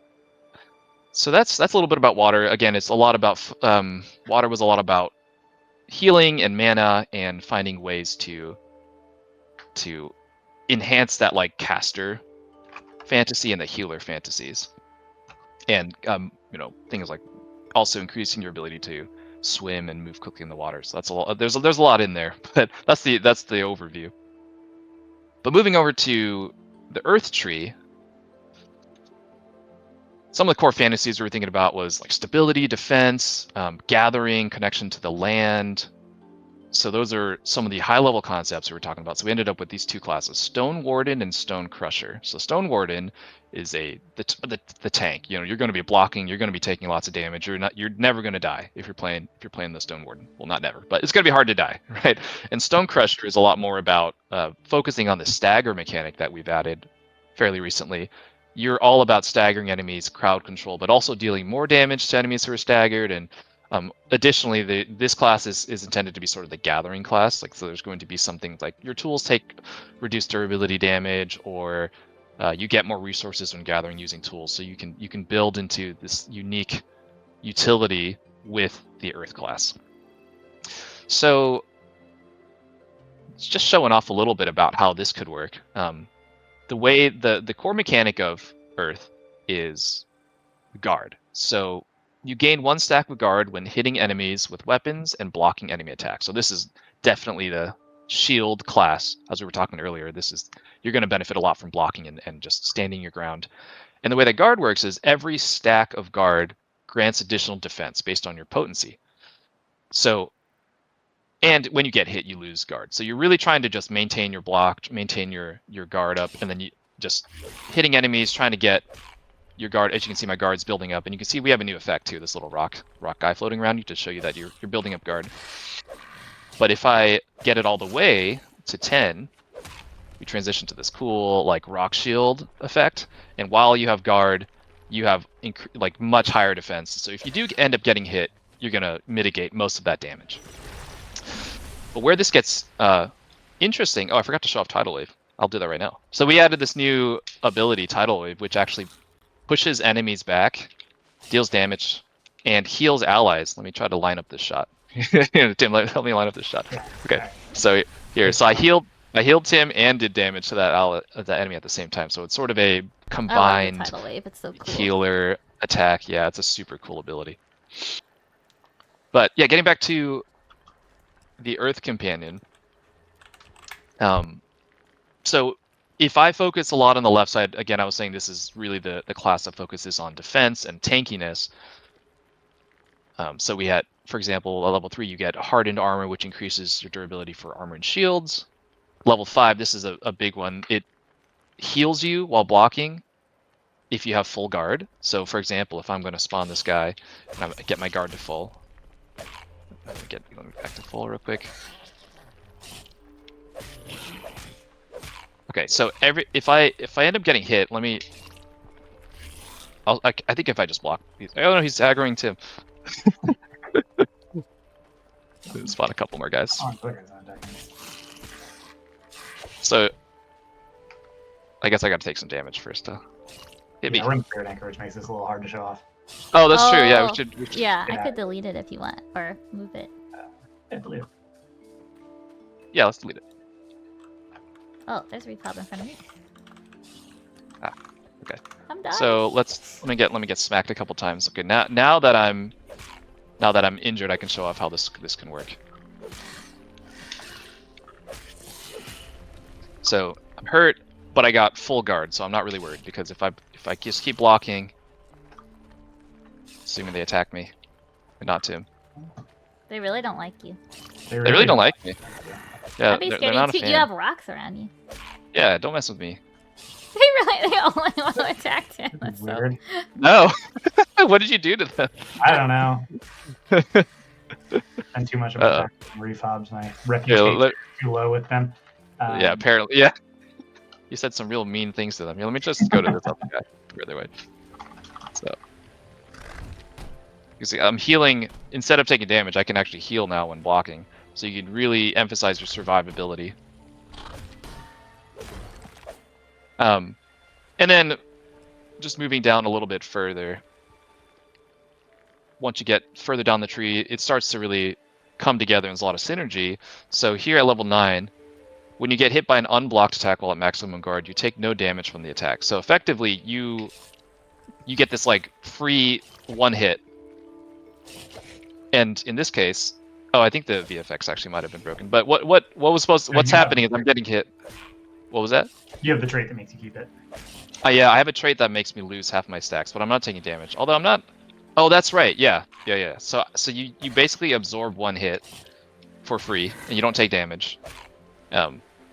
So that's a little bit about water. Again, it's a lot about water was a lot about healing and mana and finding ways to enhance that like caster fantasy and the healer fantasies, and you know, things like also increasing your ability to swim and move quickly in the water. So that's a lot. There's a lot in there, but that's the overview. But moving over to the earth tree, some of the core fantasies we were thinking about was like stability, defense, gathering, connection to the land. So those are some of the high-level concepts we were talking about. So we ended up with these two classes, Stone Warden and Stone Crusher. So Stone Warden is the tank. You know, you're going to be blocking, you're going to be taking lots of damage. You're never going to die if you're playing the Stone Warden. Well, not never, but it's going to be hard to die, right? And Stone Crusher is a lot more about focusing on the stagger mechanic that we've added fairly recently. You're all about staggering enemies, crowd control, but also dealing more damage to enemies who are staggered. And additionally, this class is intended to be sort of the gathering class. Like, so there's going to be something like your tools take reduced durability damage, or you get more resources when gathering using tools. So you can build into this unique utility with the Earth class. So it's just showing off a little bit about how this could work. The way the core mechanic of Earth is guard. So you gain 1 stack of guard when hitting enemies with weapons and blocking enemy attacks. So this is definitely the shield class, as we were talking earlier. You're going to benefit a lot from blocking and just standing your ground. And the way that guard works is every stack of guard grants additional defense based on your potency. So, and when you get hit, you lose guard. So you're really trying to just maintain your block, maintain your guard up, and then you just hitting enemies, trying to get your guard. As you can see, my guard's building up, and you can see we have a new effect too, this little rock guy floating around you to show you that you're building up guard. But if I get it all the way to 10, we transition to this cool like rock shield effect, and while you have guard, you have like much higher defense. So if you do end up getting hit, you're gonna mitigate most of that damage. But where this gets interesting, oh, I forgot to show off Tidal Wave. I'll do that right now. So we added this new ability, Tidal Wave, which actually pushes enemies back, deals damage, and heals allies. Let me try to line up this shot. Tim, help me line up this shot. Okay, so here, so I healed Tim and did damage to that enemy at the same time. So it's sort of a combined Tidal Wave. It's so cool. healer attack. Yeah, it's a super cool ability. But yeah, getting back to the Earth Companion. So if I focus a lot on the left side, again, I was saying this is really the class that focuses on defense and tankiness. So we had, for example, a level 3, you get hardened armor, which increases your durability for armor and shields. Level 5, this is a big one. It heals you while blocking if you have full guard. So for example, if I'm going to spawn this guy and I get my guard to full, let me get back to full real quick. Okay, so if I end up getting hit, I think if I just block, oh no, he's aggroing Tim. Spawn a couple more guys. So I guess I gotta take some damage first. Hit me. Yeah, we're in Spirit Anchor, which makes this a little hard to show off. Oh, that's true. Yeah, Oh, we should. Yeah, I Yeah. could delete it if you want, or move it. I believe. Yeah, let's delete it. Oh, there's Repub in front of me. Ah, okay. I'm done. So let me get smacked a couple times. Okay, now that I'm injured, I can show off how this can work. So I'm hurt, but I got full guard, so I'm not really worried because if I just keep blocking, assuming they attack me, and not Tim. They really don't like you. They really don't like me. Yeah, I'd be they're scared. not a You fan. have rocks around you. Yeah, don't mess with me. They only want to attack Tim. This That's is so... weird. No. What did you do to them? I don't know. Spend too much of my time on refobs. My reputation is too low with them. Yeah, apparently. Yeah. You said some real mean things to them. Yeah, let me just go to this other guy the other way. So, you see, I'm healing. Instead of taking damage, I can actually heal now when blocking. So you can really emphasize your survivability. And then just moving down a little bit further. Once you get further down the tree, it starts to really come together and there's a lot of synergy. So here at level 9, when you get hit by an unblocked attack while at maximum guard, you take no damage from the attack. So effectively, you get this like free one hit. And in this case, oh, I think the VFX actually might have been broken. But what's happening is I'm getting hit. What was that? You have the trait that makes you keep it. Yeah, I have a trait that makes me lose half my stacks, but I'm not taking damage. Although I'm not. Oh, that's right. Yeah. So you basically absorb one hit for free, and you don't take damage.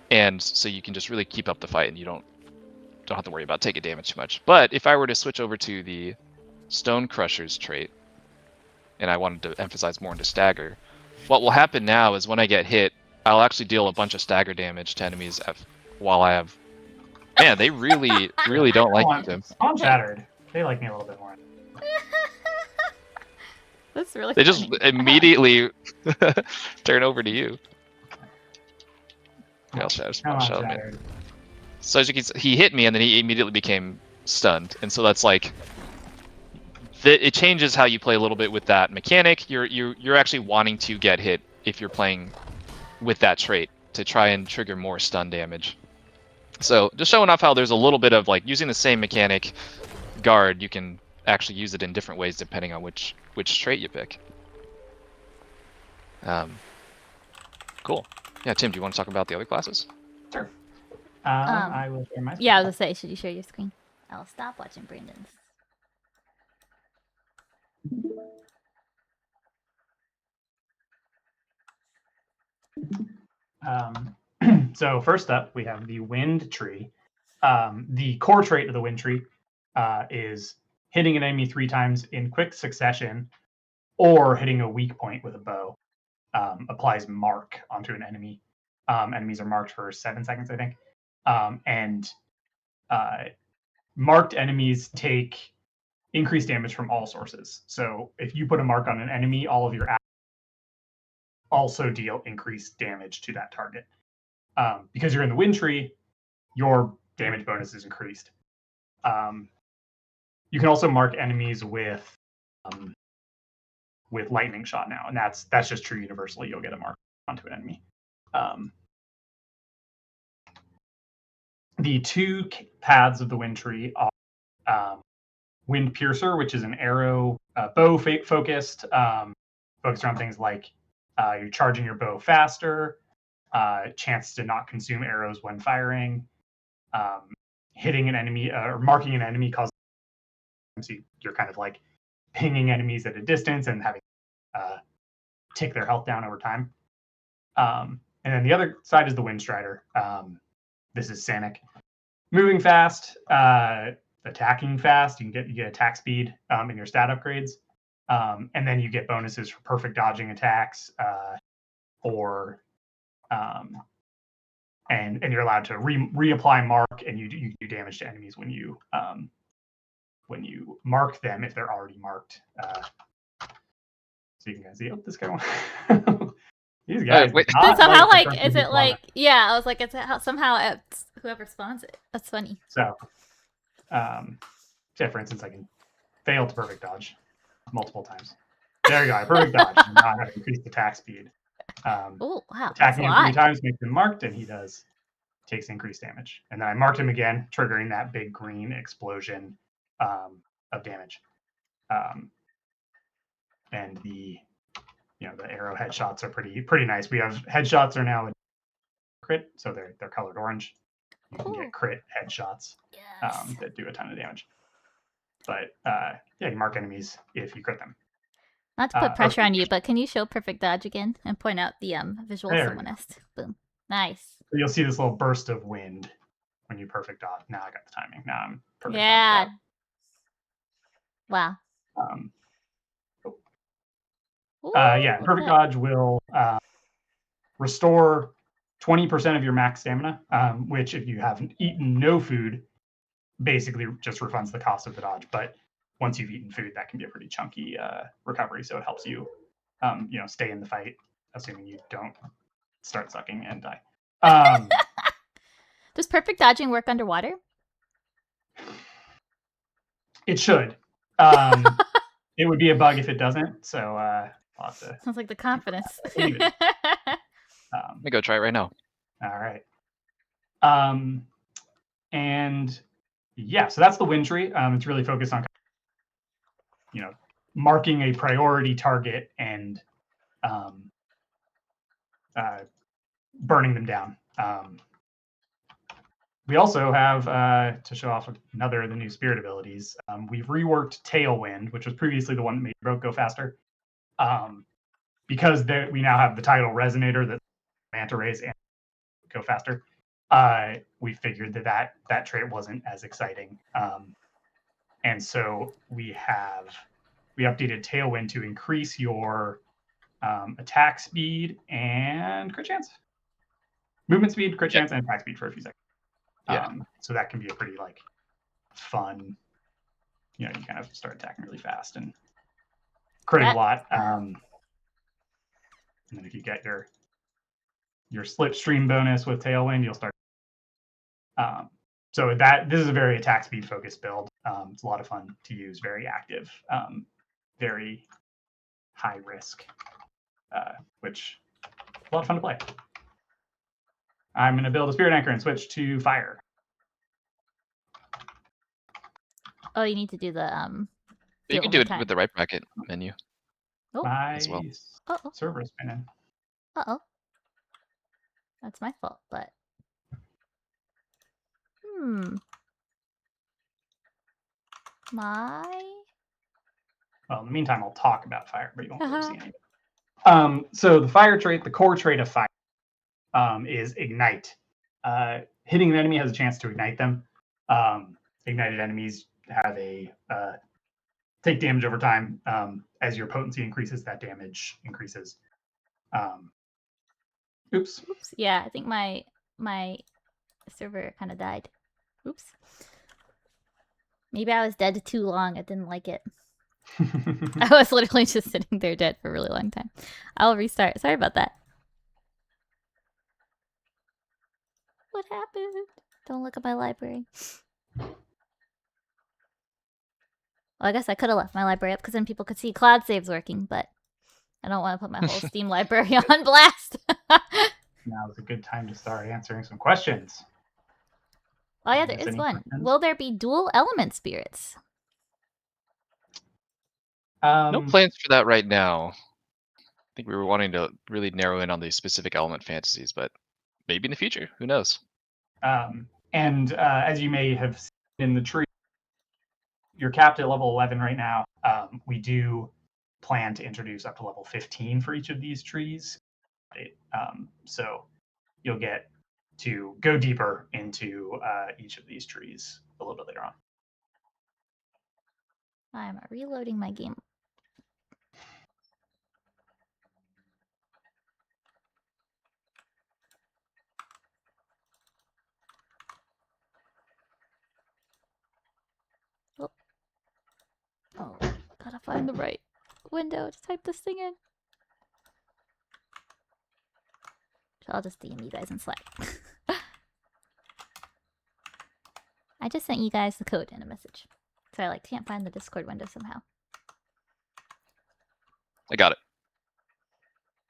And so you can just really keep up the fight, and you don't have to worry about taking damage too much. But if I were to switch over to the Stone Crusher's trait, and I wanted to emphasize more into stagger, what will happen now is when I get hit, I'll actually deal a bunch of stagger damage to enemies while I have. Man, they really don't like them. I'm shattered. They like me a little bit more. That's really They funny. just immediately turn over to you. Yeah, I'll shout I'm it. shattered. So as you can see, he hit me and then he immediately became stunned, and so that's like it changes how you play a little bit with that mechanic. You're actually wanting to get hit if you're playing with that trait to try and trigger more stun damage. So just showing off how there's a little bit of like using the same mechanic guard, you can actually use it in different ways depending on which trait you pick. Cool. Yeah, Tim, do you want to talk about the other classes? Sure. I will share my screen. Yeah, I was gonna say, should you share your screen? I'll stop watching Brandon's. So first up, we have the wind tree. The core trait of the wind tree is hitting an enemy 3 times in quick succession, or hitting a weak point with a bow. Applies mark onto an enemy. Enemies are marked for 7 seconds, I think. And marked enemies take increased damage from all sources. So if you put a mark on an enemy, all of your also deal increased damage to that target. Because you're in the wind tree, your damage bonus is increased. You can also mark enemies with lightning shot now, and that's just true universally. You'll get a mark onto an enemy. The 2 paths of the wind tree are Wind Piercer, which is an arrow bow focused, focused around things like you're charging your bow faster, chance to not consume arrows when firing, hitting an enemy or marking an enemy causes, so you're kind of like pinging enemies at a distance and having tick their health down over time. And then the other side is the Wind Strider. This is Sanic. Moving fast, attacking fast. You get attack speed in your stat upgrades. And then you get bonuses for perfect dodging attacks, and you're allowed to reapply mark, and you do damage to enemies when you mark them if they're already marked. So you can kind of see, this guy. These guys. Wait. Somehow, like, is it like? Yeah, I was like, it's somehow it's whoever spawns it. That's funny. So, say for instance, I can fail to perfect dodge multiple times. There you go, I perfect dodge. And now I have increased attack speed. Oh, wow. That's a Attacking him 3 lot. times makes him marked, and he takes increased damage. And then I marked him again, triggering that big green explosion of damage. And the arrow headshots are pretty nice. We have headshots are now crit, so they're colored orange. You can get crit headshots Yes. that do a ton of damage. But yeah, you mark enemies if you crit them. Not to put pressure on you, but can you show perfect dodge again and point out the visual There someone asked? Boom. Nice. So you'll see this little burst of wind when you perfect dodge. Now I got the timing. Now I'm perfect Yeah. dodge. Wow. Yeah, perfect dodge will restore 20% of your max stamina, which if you haven't eaten no food, basically just refunds the cost of the dodge. But once you've eaten food, that can be a pretty chunky recovery. So it helps you, stay in the fight, assuming you don't start sucking and die. Does perfect dodging work underwater? It should. It would be a bug if it doesn't. So I'll have to. Sounds like the confidence. Let me go try it right now. All right. And yeah, so that's the wind tree. It's really focused on, marking a priority target and burning them down. We also have, to show off another of the new spirit abilities, we've reworked Tailwind, which was previously the one that made Broke go faster. Because we now have the tidal resonator that manta rays and go faster. We figured that trait wasn't as exciting. And so we updated Tailwind to increase your attack speed and crit chance. Movement speed, crit chance, and attack speed for a few seconds. Yeah. So that can be a pretty fun, you kind of start attacking really fast and critting a lot. And then if you get your slipstream bonus with Tailwind, you'll start. So this is a very attack speed focused build. It's a lot of fun to use, very active, very high risk, which is a lot of fun to play. I'm going to build a spirit anchor and switch to fire. Oh, you need to do the You can do it with the right bracket menu. Oh. As well. Server is spinning. Uh-oh. That's my fault, but Well, in the meantime, I'll talk about fire, but you won't be able to see anything. So the fire trait, the core trait of fire, is ignite. Hitting an enemy has a chance to ignite them. Ignited enemies have a take damage over time. As your potency increases, that damage increases. Oops. Yeah, I think my server kind of died. Oops. Maybe I was dead too long. I didn't like it. I was literally just sitting there dead for a really long time. I'll restart. Sorry about that. What happened? Don't look at my library. Well, I guess I could have left my library up because then people could see cloud saves working, but I don't want to put my whole Steam library on blast. Now is a good time to start answering some questions. Oh yeah, there is one. Will there be dual element spirits? No plans for that right now. I think we were wanting to really narrow in on these specific element fantasies, but maybe in the future. Who knows? And as you may have seen in the tree, you're capped at level 11 right now. We do plan to introduce up to level 15 for each of these trees. So you'll get to go deeper into each of these trees a little bit later on. I'm reloading my game. Oh, gotta find the right window to type this thing in. So I'll just DM you guys in Slack. I just sent you guys the code in a message. So I can't find the Discord window somehow. I got it.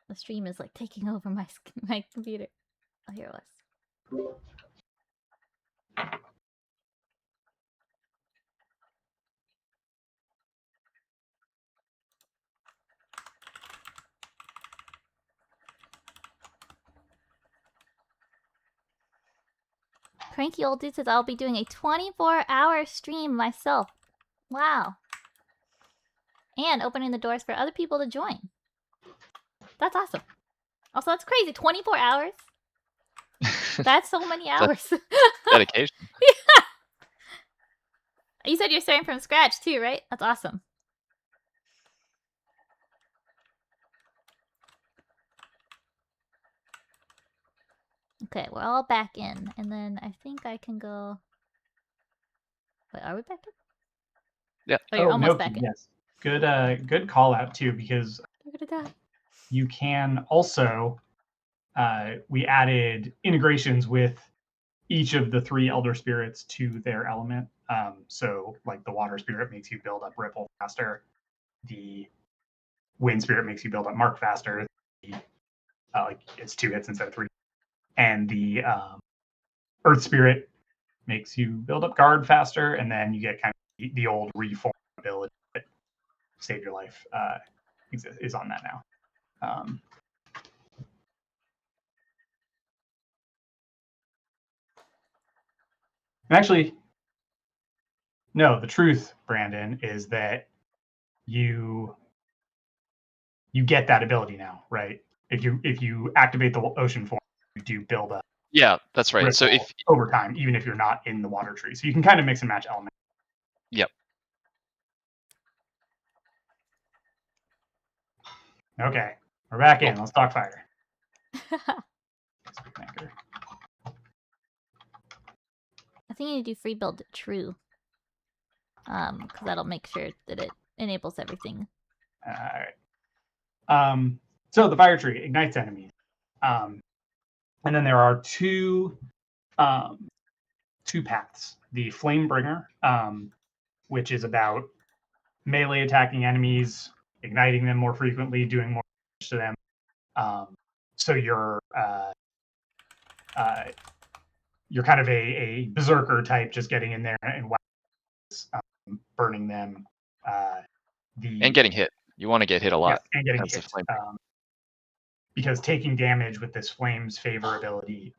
The stream is taking over my computer. Oh, here it was. Cranky Old Dude says I'll be doing a 24-hour stream myself. Wow. And opening the doors for other people to join. That's awesome. Also, that's crazy. 24 hours? That's so many hours. Dedication. Yeah. You said you're starting from scratch too, right? That's awesome. Okay, we're all back in. And then I think I can go... Wait, are we back in? Yeah. Oh, you're almost no, back in. Yes. Good call out too, because I'm gonna die. you can also we added integrations with each of the 3 elder spirits to their element. So the water spirit makes you build up ripple faster. The wind spirit makes you build up mark faster. It's 2 hits instead of 3. And the earth spirit makes you build up guard faster, and then you get kind of the old reform ability that saved your life is on that now. And actually, no, the truth, Brandon, is that you get that ability now, right? If you activate the ocean form, you do build up. Yeah, that's right. So if over time, even if you're not in the water tree, so you can kind of mix and match elements. Yep. Okay, we're back in. Let's talk fire. I think you need to do free build true. Because that'll make sure that it enables everything. Alright. So the fire tree ignites enemies. And then there are two paths. The Flamebringer, which is about melee attacking enemies, igniting them more frequently, doing more damage to them. So you're kind of a berserker type, just getting in there and burning them. And getting hit. You want to get hit a lot. Yes, and getting That's hit. Because taking damage with this Flame's Favor ability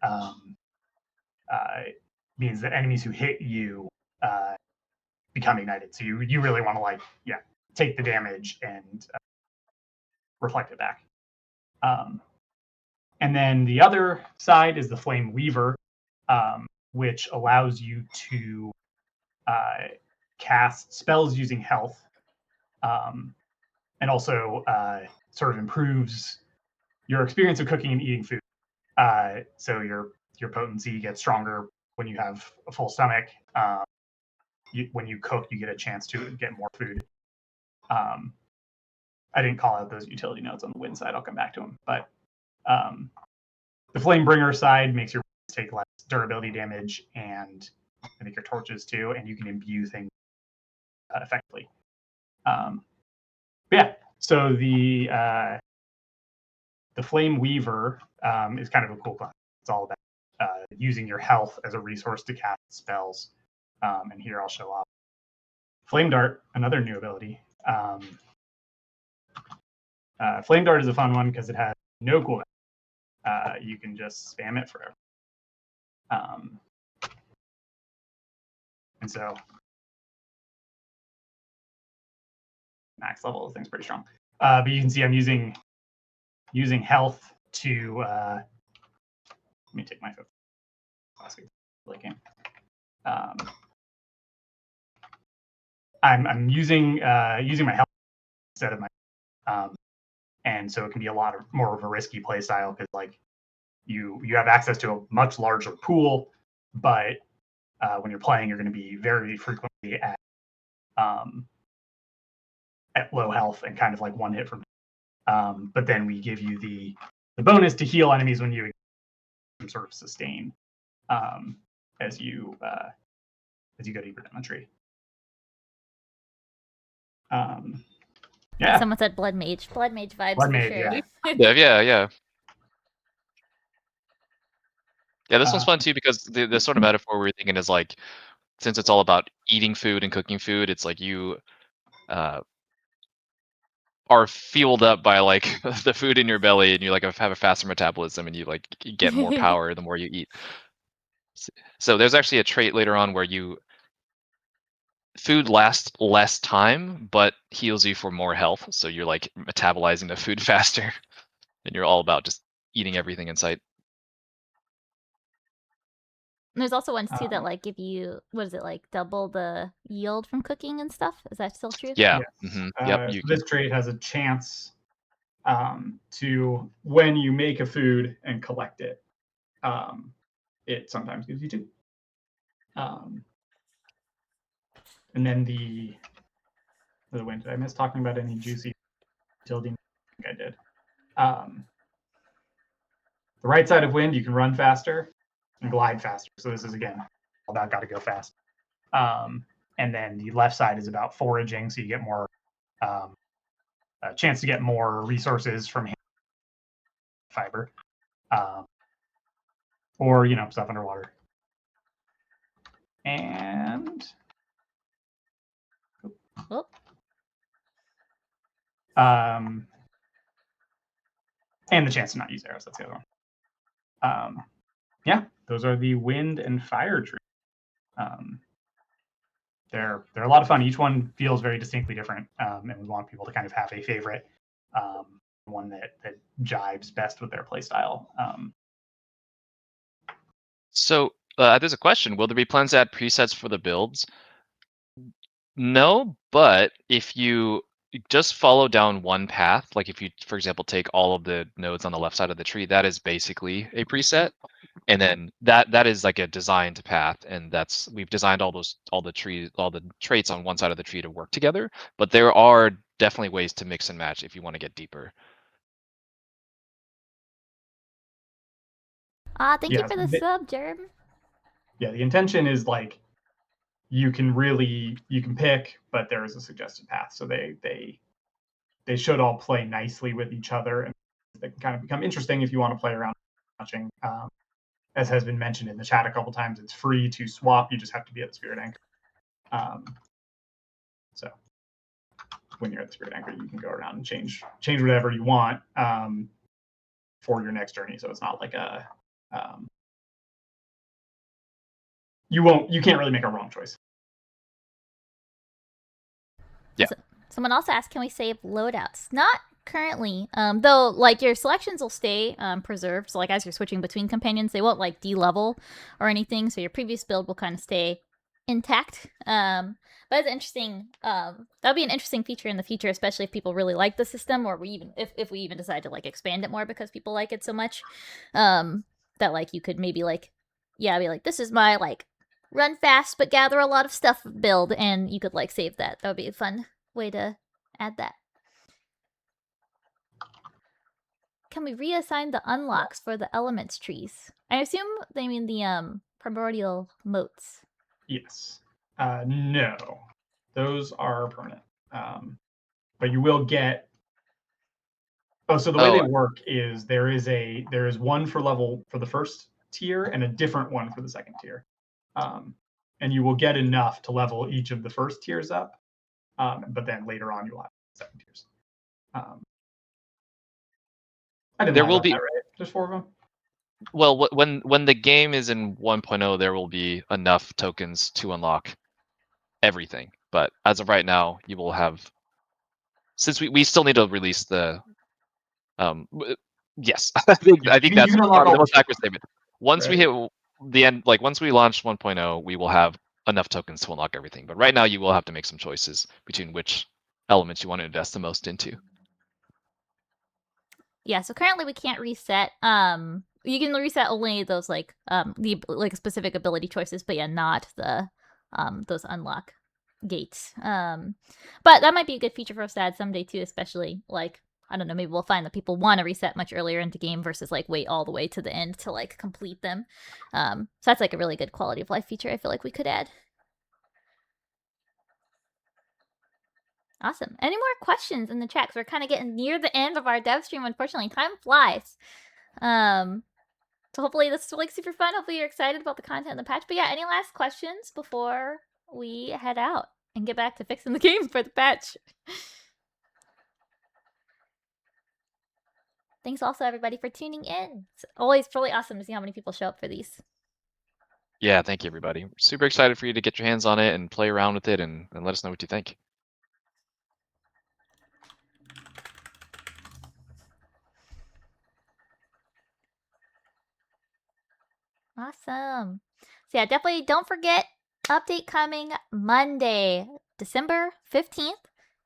means that enemies who hit you become ignited. So you really want to take the damage and reflect it back. And then the other side is the Flame Weaver, which allows you to cast spells using health, and also sort of improves your experience of cooking and eating food. So your potency gets stronger when you have a full stomach. When you cook, you get a chance to get more food. I didn't call out those utility nodes on the wind side. I'll come back to them. But the Flamebringer side makes your take less durability damage, and I think your torches too, and you can imbue things effectively. Yeah, so the Flame Weaver is kind of a cool class. It's all about using your health as a resource to cast spells. And here I'll show off Flame Dart, another new ability. Flame Dart is a fun one because it has no cooldown. You can just spam it forever. And so max level, the thing's pretty strong. But you can see I'm using health to let me take my foot. I'm using my health instead of my and so it can be a lot more of a risky play style because you have access to a much larger pool, but when you're playing, you're going to be very frequently at low health and kind of one hit from. But then we give you the bonus to heal enemies when you some sort of sustain as you go deeper down the tree. Yeah, Someone said blood mage. Blood mage vibes Blood for mage, sure. yeah. Yeah. Yeah, this one's Uh, fun too because the sort of metaphor we're thinking is like, since it's all about eating food and cooking food, it's like you are fueled up by like the food in your belly, and you like have a faster metabolism, and you like get more power the more you eat. So there's actually a trait later on where food lasts less time, but heals you for more health. So you're like metabolizing the food faster, and you're all about just eating everything in sight. There's also ones too that like give you, what is it, like double the yield from cooking and stuff. Is that still true? Yeah. yes. Yep. So this trait has a chance to, when you make a food and collect it, it sometimes gives you 2. And then the wind. Did I miss talking about any juicy utility? I think I did. The right side of wind, you can run faster and glide faster. So this is again all about got to go fast. And then the left side is about foraging, so you get more a chance to get more resources from fiber, or stuff underwater. And Oh, and the chance to not use arrows. That's the other one. Yeah, those are the wind and fire trees. They're a lot of fun. Each one feels very distinctly different, and we want people to kind of have a favorite, one that jives best with their playstyle. So there's a question: will there be plans to add presets for the builds? No, but if you just follow down one path, like if you, for example, take all of the nodes on the left side of the tree, that is basically a preset. And then that is like a designed path, and we've designed all the traits on one side of the tree to work together. But there are definitely ways to mix and match if you want to get deeper. thank you for the sub, Jerem. Yeah, the intention is like you can pick, but there is a suggested path. So they should all play nicely with each other, and they can kind of become interesting if you want to play around matching. As has been mentioned in the chat a couple times, it's free to swap. You just have to be at the Spirit Anchor. So when you're at the Spirit Anchor, you can go around and change whatever you want for your next journey. So it's not like a you can't really make a wrong choice. Yeah. Someone also asked, can we save loadouts? Not currently, though. Like your selections will stay preserved. So like as you're switching between companions, they won't like de-level or anything. So your previous build will kind of stay intact. But it's interesting. That'll be an interesting feature in the future, especially if people really like the system, or if we even decide to like expand it more because people like it so much. That like you could maybe like, yeah, be like, this is my like run fast but gather a lot of stuff build, and you could like save that. That would be a fun way to add that. Can we reassign the unlocks for the elements trees? I assume they mean the primordial moats. Yes. No, those are permanent. But you will get. So the way they work is there is one for the first tier and a different one for the second tier, and you will get enough to level each of the first tiers up, but then later on you'll have second tiers. I didn't. There will be that, right? There's 4 of them. Well, when the game is in 1.0, there will be enough tokens to unlock everything. But as of right now, you will have, since we still need to release the yes, I think that's the most accurate statement. Once we hit the end, like once we launch 1.0, we will have enough tokens to unlock everything. But right now, you will have to make some choices between which elements you want to invest the most into. Yeah, so currently we can't reset. You can reset only those like the like specific ability choices, but yeah, not the those unlock gates. But that might be a good feature for us to add someday too, especially like, I don't know, maybe we'll find that people want to reset much earlier into game versus like wait all the way to the end to like complete them. So that's like a really good quality of life feature I feel like we could add. Awesome. Any more questions in the chat? 'Cause we're kind of getting near the end of our dev stream. Unfortunately, time flies. So hopefully this is like super fun. Hopefully you're excited about the content of the patch. But yeah, any last questions before we head out and get back to fixing the game for the patch? Thanks also everybody for tuning in. It's always really awesome to see how many people show up for these. Yeah, thank you, everybody. We're super excited for you to get your hands on it and play around with it and let us know what you think. Awesome. So yeah, definitely don't forget, update coming Monday, December 15th,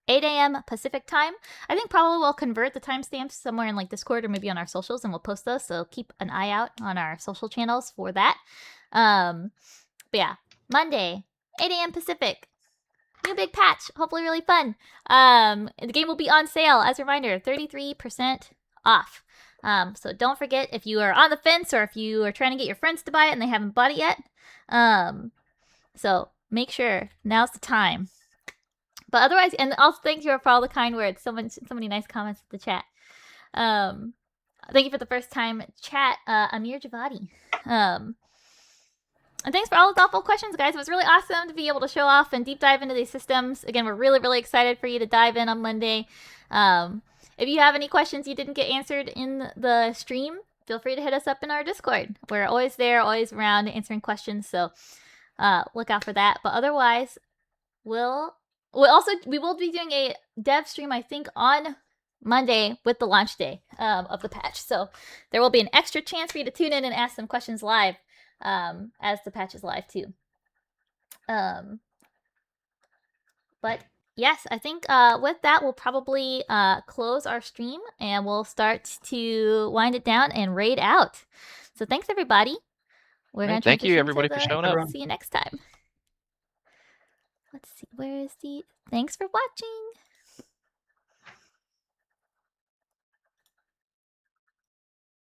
8 a.m. Pacific time. I think probably we'll convert the timestamps somewhere in like Discord or maybe on our socials and we'll post those. So keep an eye out on our social channels for that. But yeah, Monday, 8 a.m. Pacific. New big patch. Hopefully really fun. The game will be on sale. As a reminder, 33% off. So don't forget, if you are on the fence or if you are trying to get your friends to buy it and they haven't bought it yet. So make sure now's the time. But otherwise, and also thank you for all the kind words. So many nice comments in the chat. Thank you for the first time chat, Amir Javadi. And thanks for all the thoughtful questions, guys. It was really awesome to be able to show off and deep dive into these systems. Again, we're really, really excited for you to dive in on Monday. If you have any questions you didn't get answered in the stream, feel free to hit us up in our Discord. We're always there, always around answering questions, so look out for that. But otherwise, we will be doing a dev stream, I think, on Monday with the launch day of the patch. So there will be an extra chance for you to tune in and ask some questions live as the patch is live too. But yes, I think with that, we'll probably close our stream and we'll start to wind it down and raid out. So thanks, everybody. We're going to thank you, everybody, for showing up. See you next time. Let's see. Where is the... Thanks for watching.